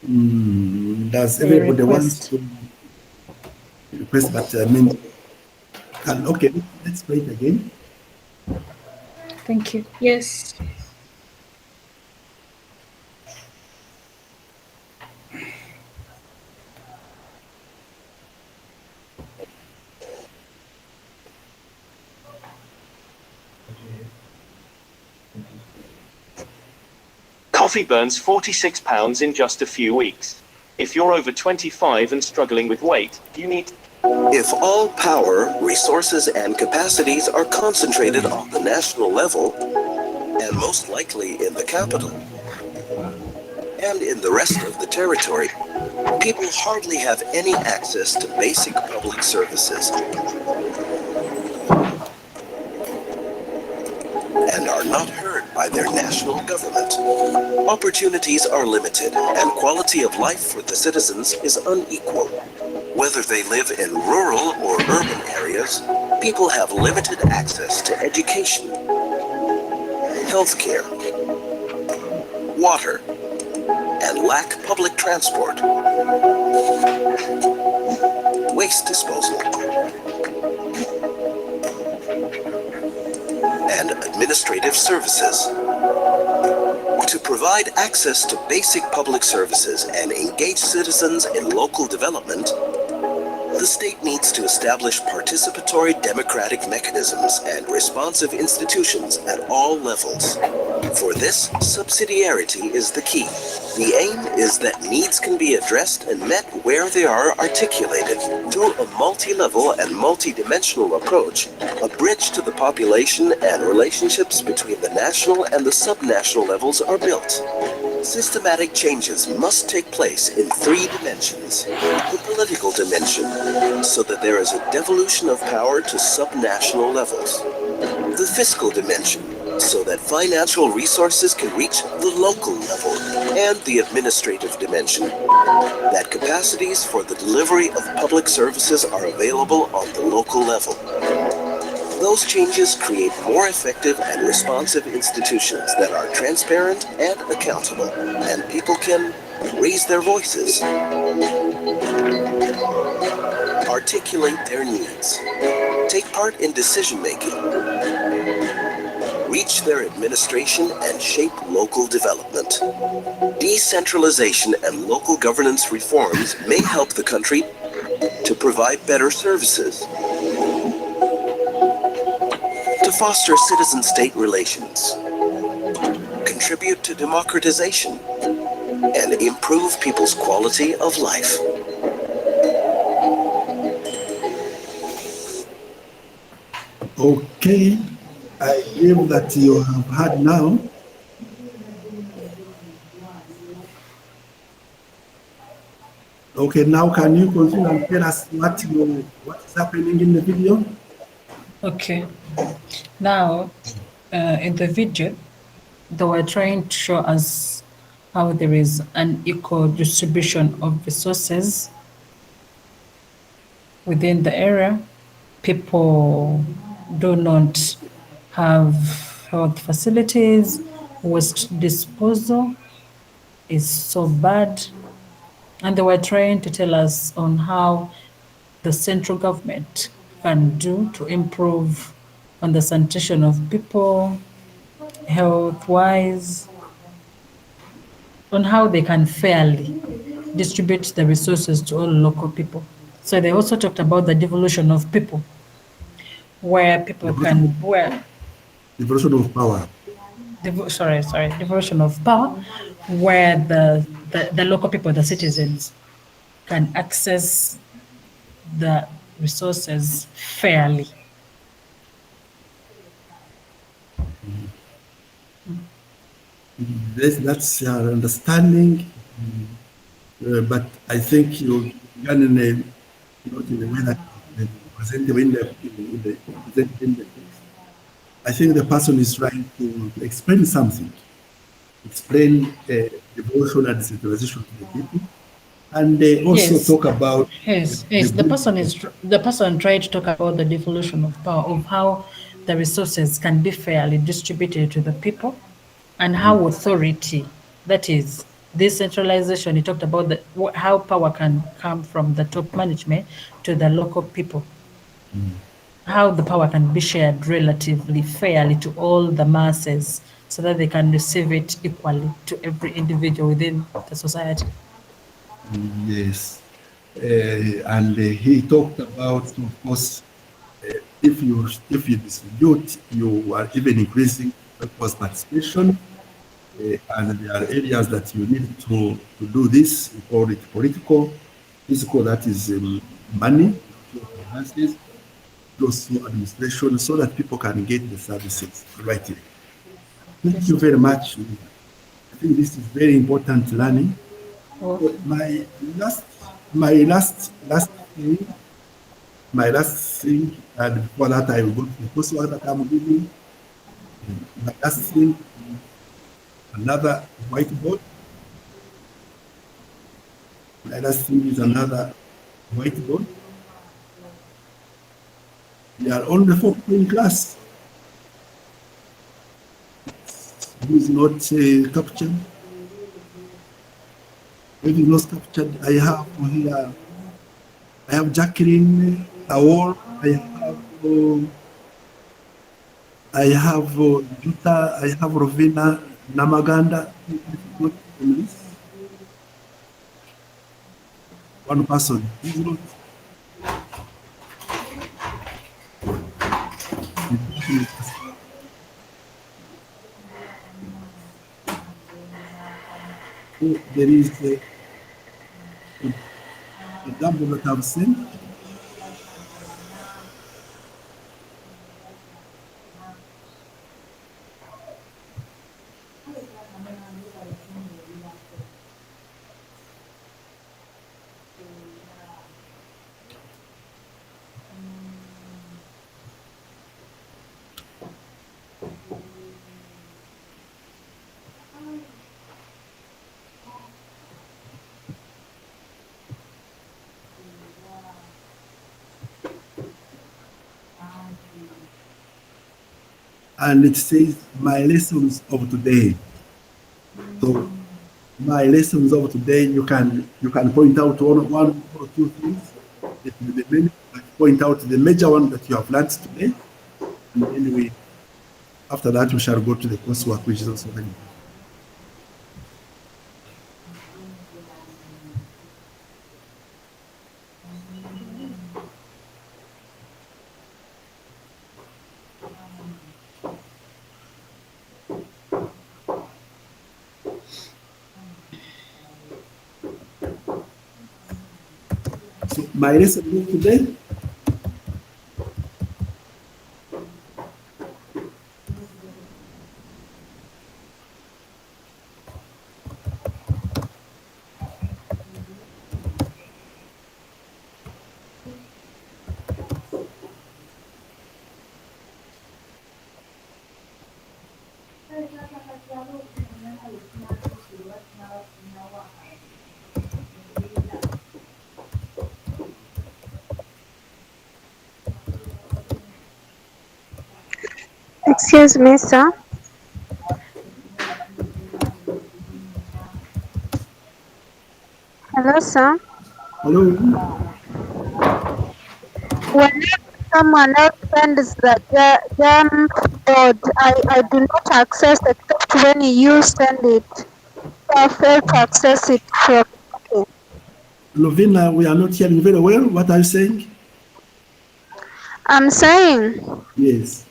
Does everybody want to request? But I mean, okay, let's play it again. Thank you. Yes. Coffee burns £46 in just a few weeks. If you're over 25 and struggling with weight, you need... If all power, resources, and capacities are concentrated on the national level, and most likely in the capital, and in the rest of the territory, people hardly have any access to basic public services and are not heard by their national government. Opportunities are limited, and quality of life for the citizens is unequal. Whether they live in rural or urban areas, people have limited access to education, healthcare, water, and lack public transport, waste disposal, and administrative services. To provide access to basic public services and engage citizens in local development, the state needs to establish participatory democratic mechanisms and responsive institutions at all levels. For this, subsidiarity is the key. The aim is that needs can be addressed and met where they are articulated. Through a multi-level and multi-dimensional approach, a bridge to the population and relationships between the national and the subnational levels are built. Systematic changes must take place in 3 dimensions. The political dimension, so that there is a devolution of power to subnational levels. The fiscal dimension, so that financial resources can reach the local level. And the administrative dimension, that capacities for the delivery of public services are available on the local level. Those changes create more effective and responsive institutions that are transparent and accountable, and people can raise their voices, articulate their needs, take part in decision-making, reach their administration, and shape local development. Decentralization and local governance reforms may help the country to provide better services, to foster citizen-state relations, contribute to democratization, and improve people's quality of life. Okay, I believe that you have heard now. Okay, now can you continue and tell us what is happening in the video? Okay. Now, in the video, they were trying to show us how there is an equal distribution of resources within the area. People do not have health facilities, waste disposal is so bad. And they were trying to tell us on how the central government can do to improve on the sanitation of people, health-wise, on how they can fairly distribute the resources to all local people. So they also talked about the devolution of people, where people can, devolution of power. Devolution of power, where the local people, the citizens, can access the resources fairly. That's your understanding, but I think you done in a way that presented in the text, I think the person is trying to explain something, explain devotion and decentralization to the people, and they also Yes. talk about Yes, the person tried to talk about the devolution of power, of how the resources can be fairly distributed to the people, and how authority, that is decentralization. He talked about how power can come from the top management to the local people, how the power can be shared relatively fairly to all the masses, so that they can receive it equally to every individual within the society. Yes, and he talked about, of course, if you distribute, you are even increasing people's participation, and there are areas that you need to do this. We call it political, physical, that is money, finances, also administration, so that people can get the services rightly. Thank you very much. I think this is very important learning. My last thing, and before that I will go to the coursework that I'm giving. My last thing, another whiteboard. My last thing is another whiteboard. We are on the 4 in class. Who is not captured? If it is not captured, I have here. I have Jacqueline Awol. I have Juta. I have Rovina Namaganda. One person. Is not. There is a example that I've seen. And it says my lessons of today. So my lessons of today, you can point out one or two things. Point out the major one that you have learned today, and then after that we shall go to the coursework, which is also very important. So my lesson today, Excuse me, sir. Hello, sir. Hello. Whenever someone else sends the jam board, I do not access except when you send it. So I fail to access it from. Okay. Lovina, we are not hearing very well. What are you saying? I'm saying. Yes.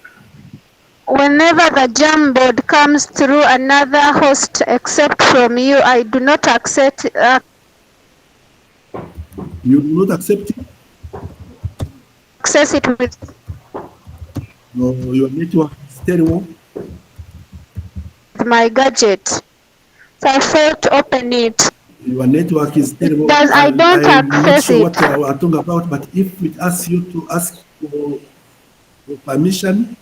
Whenever the jam board comes through another host except from you, I do not accept. You do not accept it? Access it with. No, your network is terrible. My gadget. So I failed to open it. Your network is terrible. Because I don't I'm not access sure what it. you are talking about, but if it asks you to ask for permission,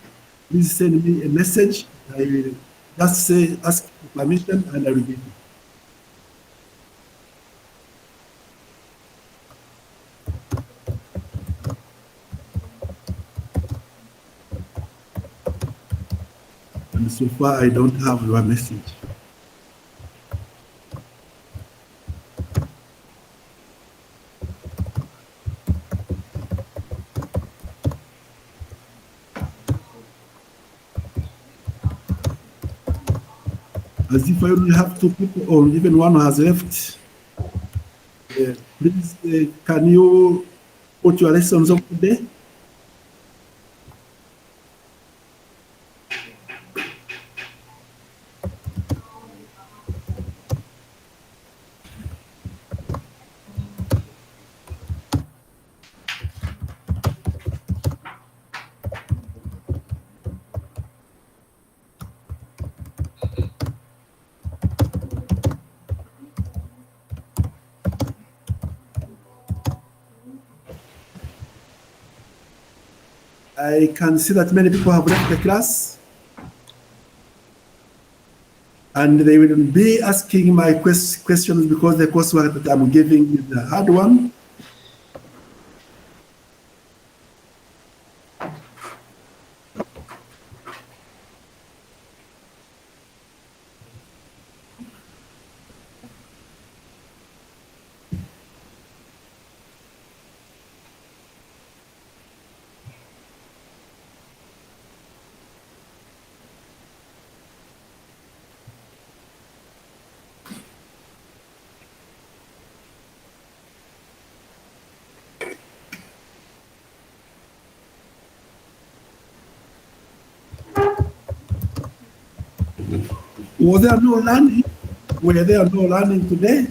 please send me a message. I will just say, ask for permission, and I will give you. And so far, I don't have your message. As if I only have 2 people, or even one has left. Please, can you put your lessons up today? I can see that many people have left the class, and they will be asking my questions because the coursework that I'm giving is a hard one. Was there no learning? Were there no learning today?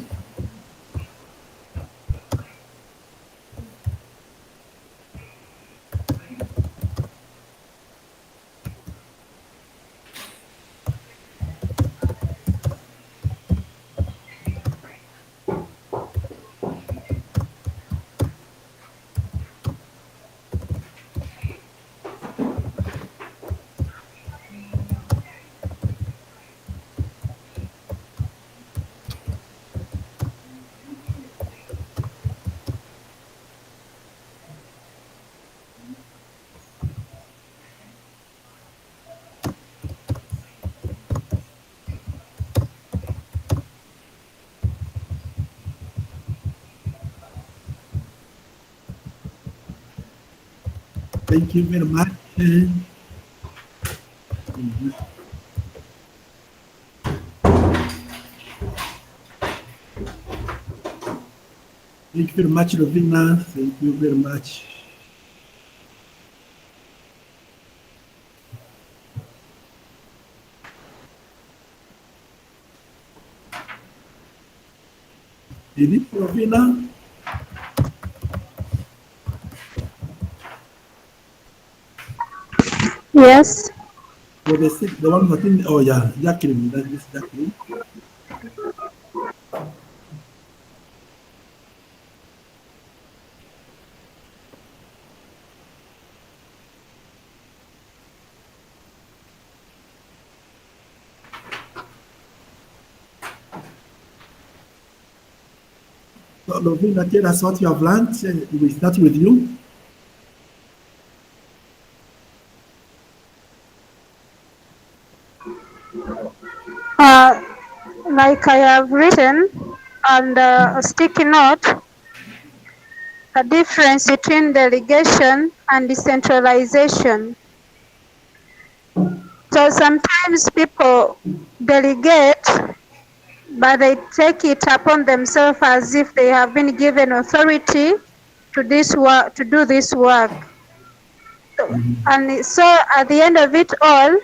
Thank you very much. Thank you very much, Ravina. Thank you very much. Did it, Ravina? Yes. For the one that in, oh yeah, Jacqueline, that is Jacqueline. So, Lovina, tell us what you have learned. We start with you. Like I have written on a sticky note, a difference between delegation and decentralization. So sometimes people delegate, but they take it upon themselves as if they have been given authority to this work, to do this work. And so at the end of it all,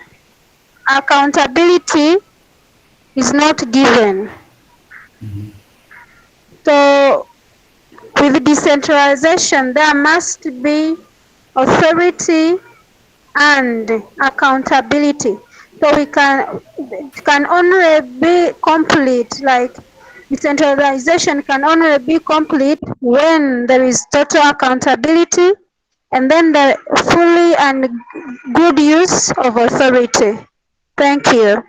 accountability is not given. So with decentralization, there must be authority and accountability. So it can only be complete, like Decentralization can only be complete when there is total accountability and then the fully and good use of authority. Thank you.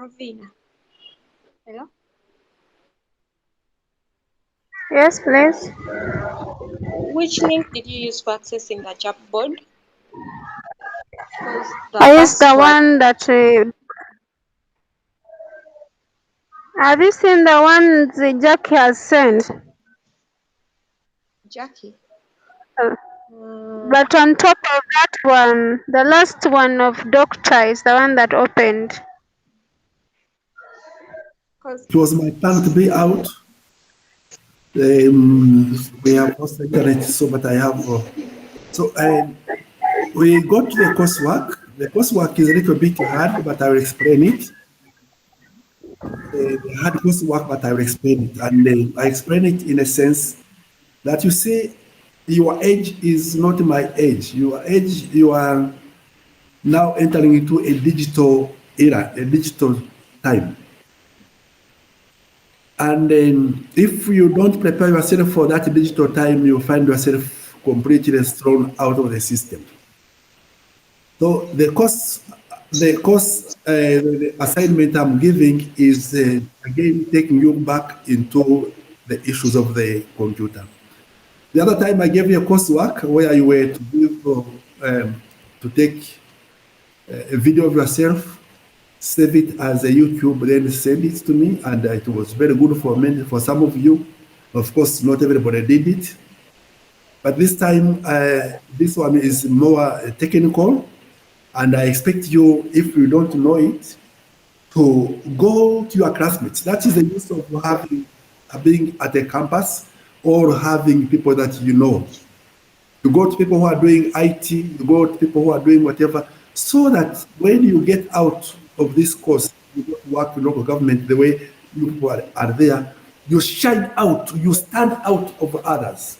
Rovina. Hello? Yes, please. Which link did you use for accessing the Jamboard? Because the I used the password. one that have you seen the one the Jackie has sent? Jackie. But on top of that one, the last one of Doctor is the one that opened. It was my plan to be out. We have lost internet, so but I have. We got to the coursework. The coursework is a little bit hard, but I will explain it. The hard coursework, but I will explain it. And I explain it in a sense that you see, your age is not my age. Your age, you are now entering into a digital era, a digital time. And if you don't prepare yourself for that digital time, you find yourself completely thrown out of the system. So the assignment I'm giving is again taking you back into the issues of the computer. The other time I gave you a coursework where you were to give to take a video of yourself, save it as a YouTube, then send it to me, and it was very good for many, for some of you. Of course, not everybody did it, but this time this one is more technical, and I expect you, if you don't know it, to go to your classmates. That is the use of being at a campus or having people that you know. You go to people who are doing IT, you go to people who are doing whatever, so that when you get out of this course, you go to work with local government the way you people are there, you shine out, you stand out of others.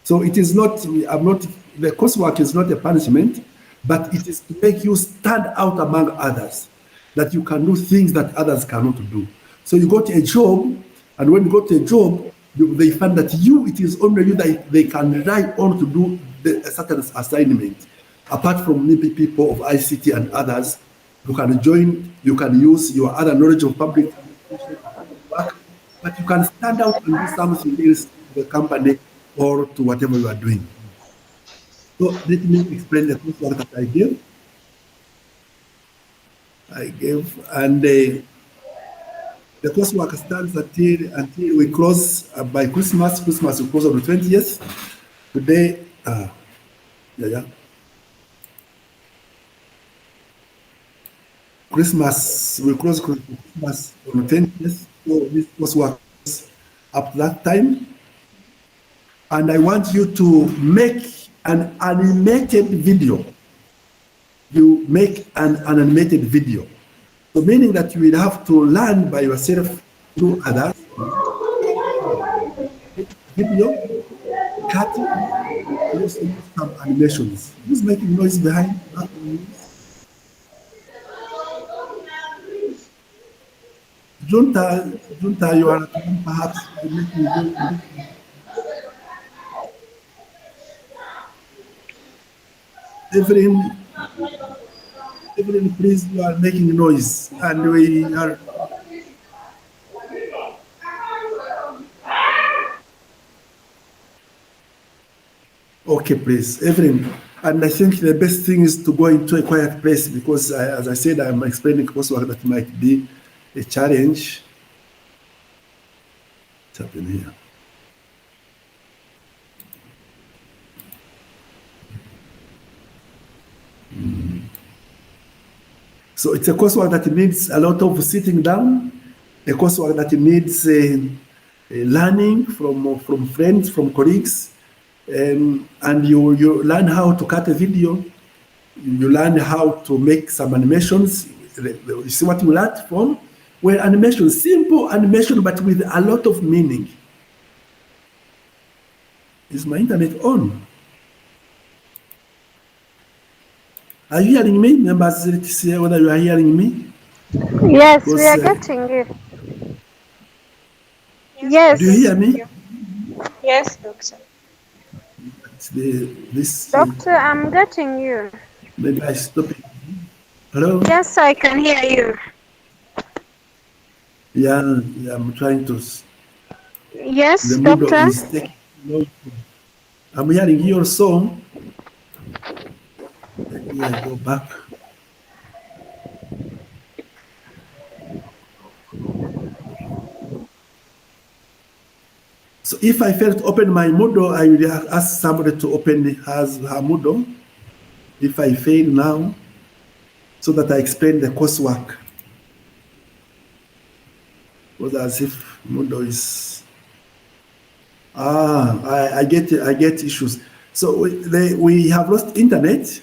So it is not, the coursework is not a punishment, but it is to make you stand out among others, that you can do things that others cannot do. So you got a job, and when you got a job, they find that it is only you that they can rely on to do a certain assignment. Apart from maybe people of ICT and others, you can join, you can use your other knowledge of public work, but you can stand out and do something else to the company or to whatever you are doing. So let me explain the coursework that I gave, and The coursework starts until we close by Christmas. Christmas will close on the 20th. Today, Christmas, we close Christmas on the 20th. So this coursework up to that time. And I want you to make an animated video. You make an animated video. So meaning that you will have to learn by yourself through others. Video, cutting, also some animations. Who's making noise behind? Junta, you are perhaps making noise. Evelyn, please, you are making noise, and we are. Okay, please, Evelyn. And I think the best thing is to go into a quiet place because, as I said, I'm explaining coursework that might be a challenge. What's happening here? So it's a coursework that needs a lot of sitting down, a coursework that needs learning from friends, from colleagues, and you learn how to cut a video, you learn how to make some animations. You see what you learned from? Well, animation, simple animation, but with a lot of meaning. Is my internet on? Are you hearing me? Members, let's see whether you are hearing me. Yes, we are getting you. Yes. Do you hear me? Yes, Doctor. Doctor, I'm getting you. Maybe I stop it. Hello? Yes, I can hear you. Yeah, I'm trying to. Yes, Doctor. I'm hearing your song. Let me go back. So if I fail to open my Moodle, I will ask somebody to open her Moodle. If I fail now, so that I explain the coursework. Because as if Moodle is. I get issues. So we have lost internet.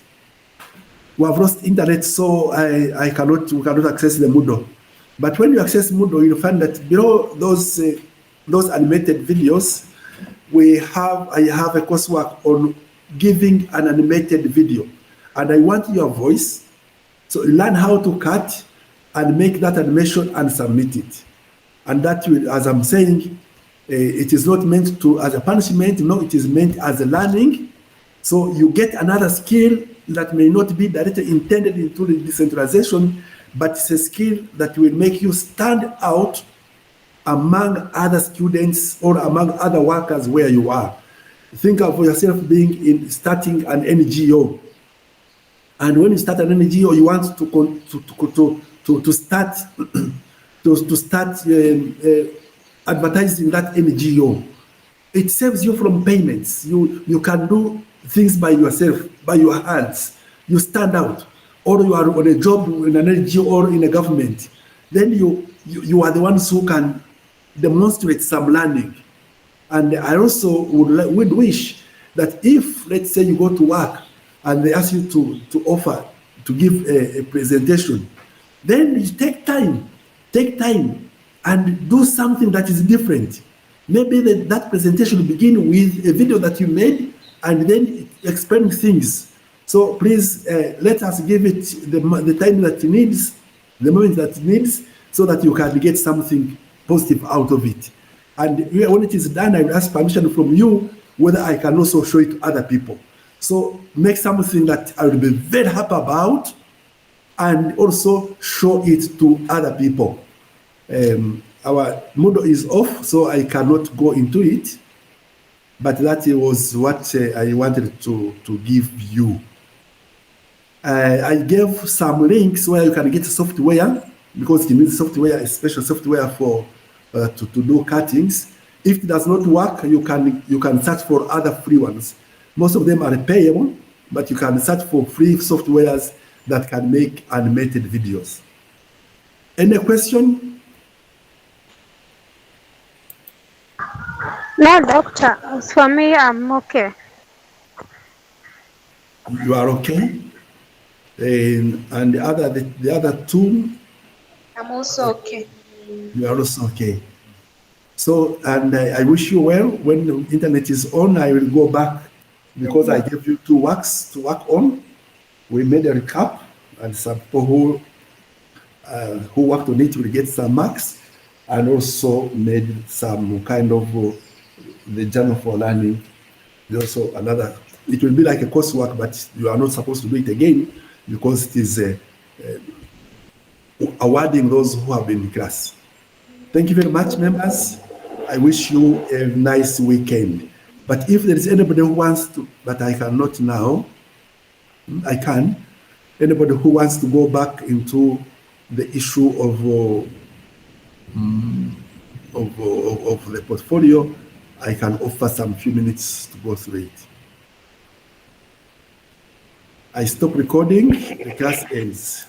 We have lost internet, so we cannot access the Moodle. But when you access Moodle, you'll find that below those animated videos, I have a coursework on giving an animated video. And I want your voice, so you learn how to cut and make that animation and submit it. And that will, as I'm saying, it is not meant as a punishment, no, it is meant as a learning. So you get another skill that may not be directly intended into the decentralization, but it's a skill that will make you stand out among other students or among other workers where you are. Think of yourself starting an NGO. And when you start an NGO, you want to start advertising that NGO. It saves you from payments. You can do things by yourself, by your hands. You stand out, or you are on a job in an NGO or in a government. Then you are the ones who can demonstrate some learning. And I also would wish that if, let's say, you go to work and they ask you to give a presentation, then you take time and do something that is different. Maybe that presentation will begin with a video that you made and then explain things. So please let us give it the time that it needs, the moment that it needs, so that you can get something positive out of it. And when it is done, I will ask permission from you whether I can also show it to other people. So make something that I will be very happy about and also show it to other people. Our Moodle is off, so I cannot go into it, but that was what I wanted to give you. I gave some links where you can get software because it needs software, a special software for to do cuttings. If it does not work, you can search for other free ones. Most of them are payable, but you can search for free softwares that can make animated videos. Any question? No, doctor. As for me, I'm okay. You are okay? And the other two? I'm also okay. You are also okay. So, and I wish you well. When the internet is on, I will go back because I gave you 2 works to work on. We made a recap, and some people who worked on it will get some marks, and also made some kind of the journal for learning. There's also another. It will be like a coursework, but you are not supposed to do it again because it is awarding those who have been in class. Thank you very much, members. I wish you a nice weekend. But if there is anybody who wants to, but I cannot now, I can. Anybody who wants to go back into the issue of the portfolio, I can offer some few minutes to go through it. I stop recording, the class ends.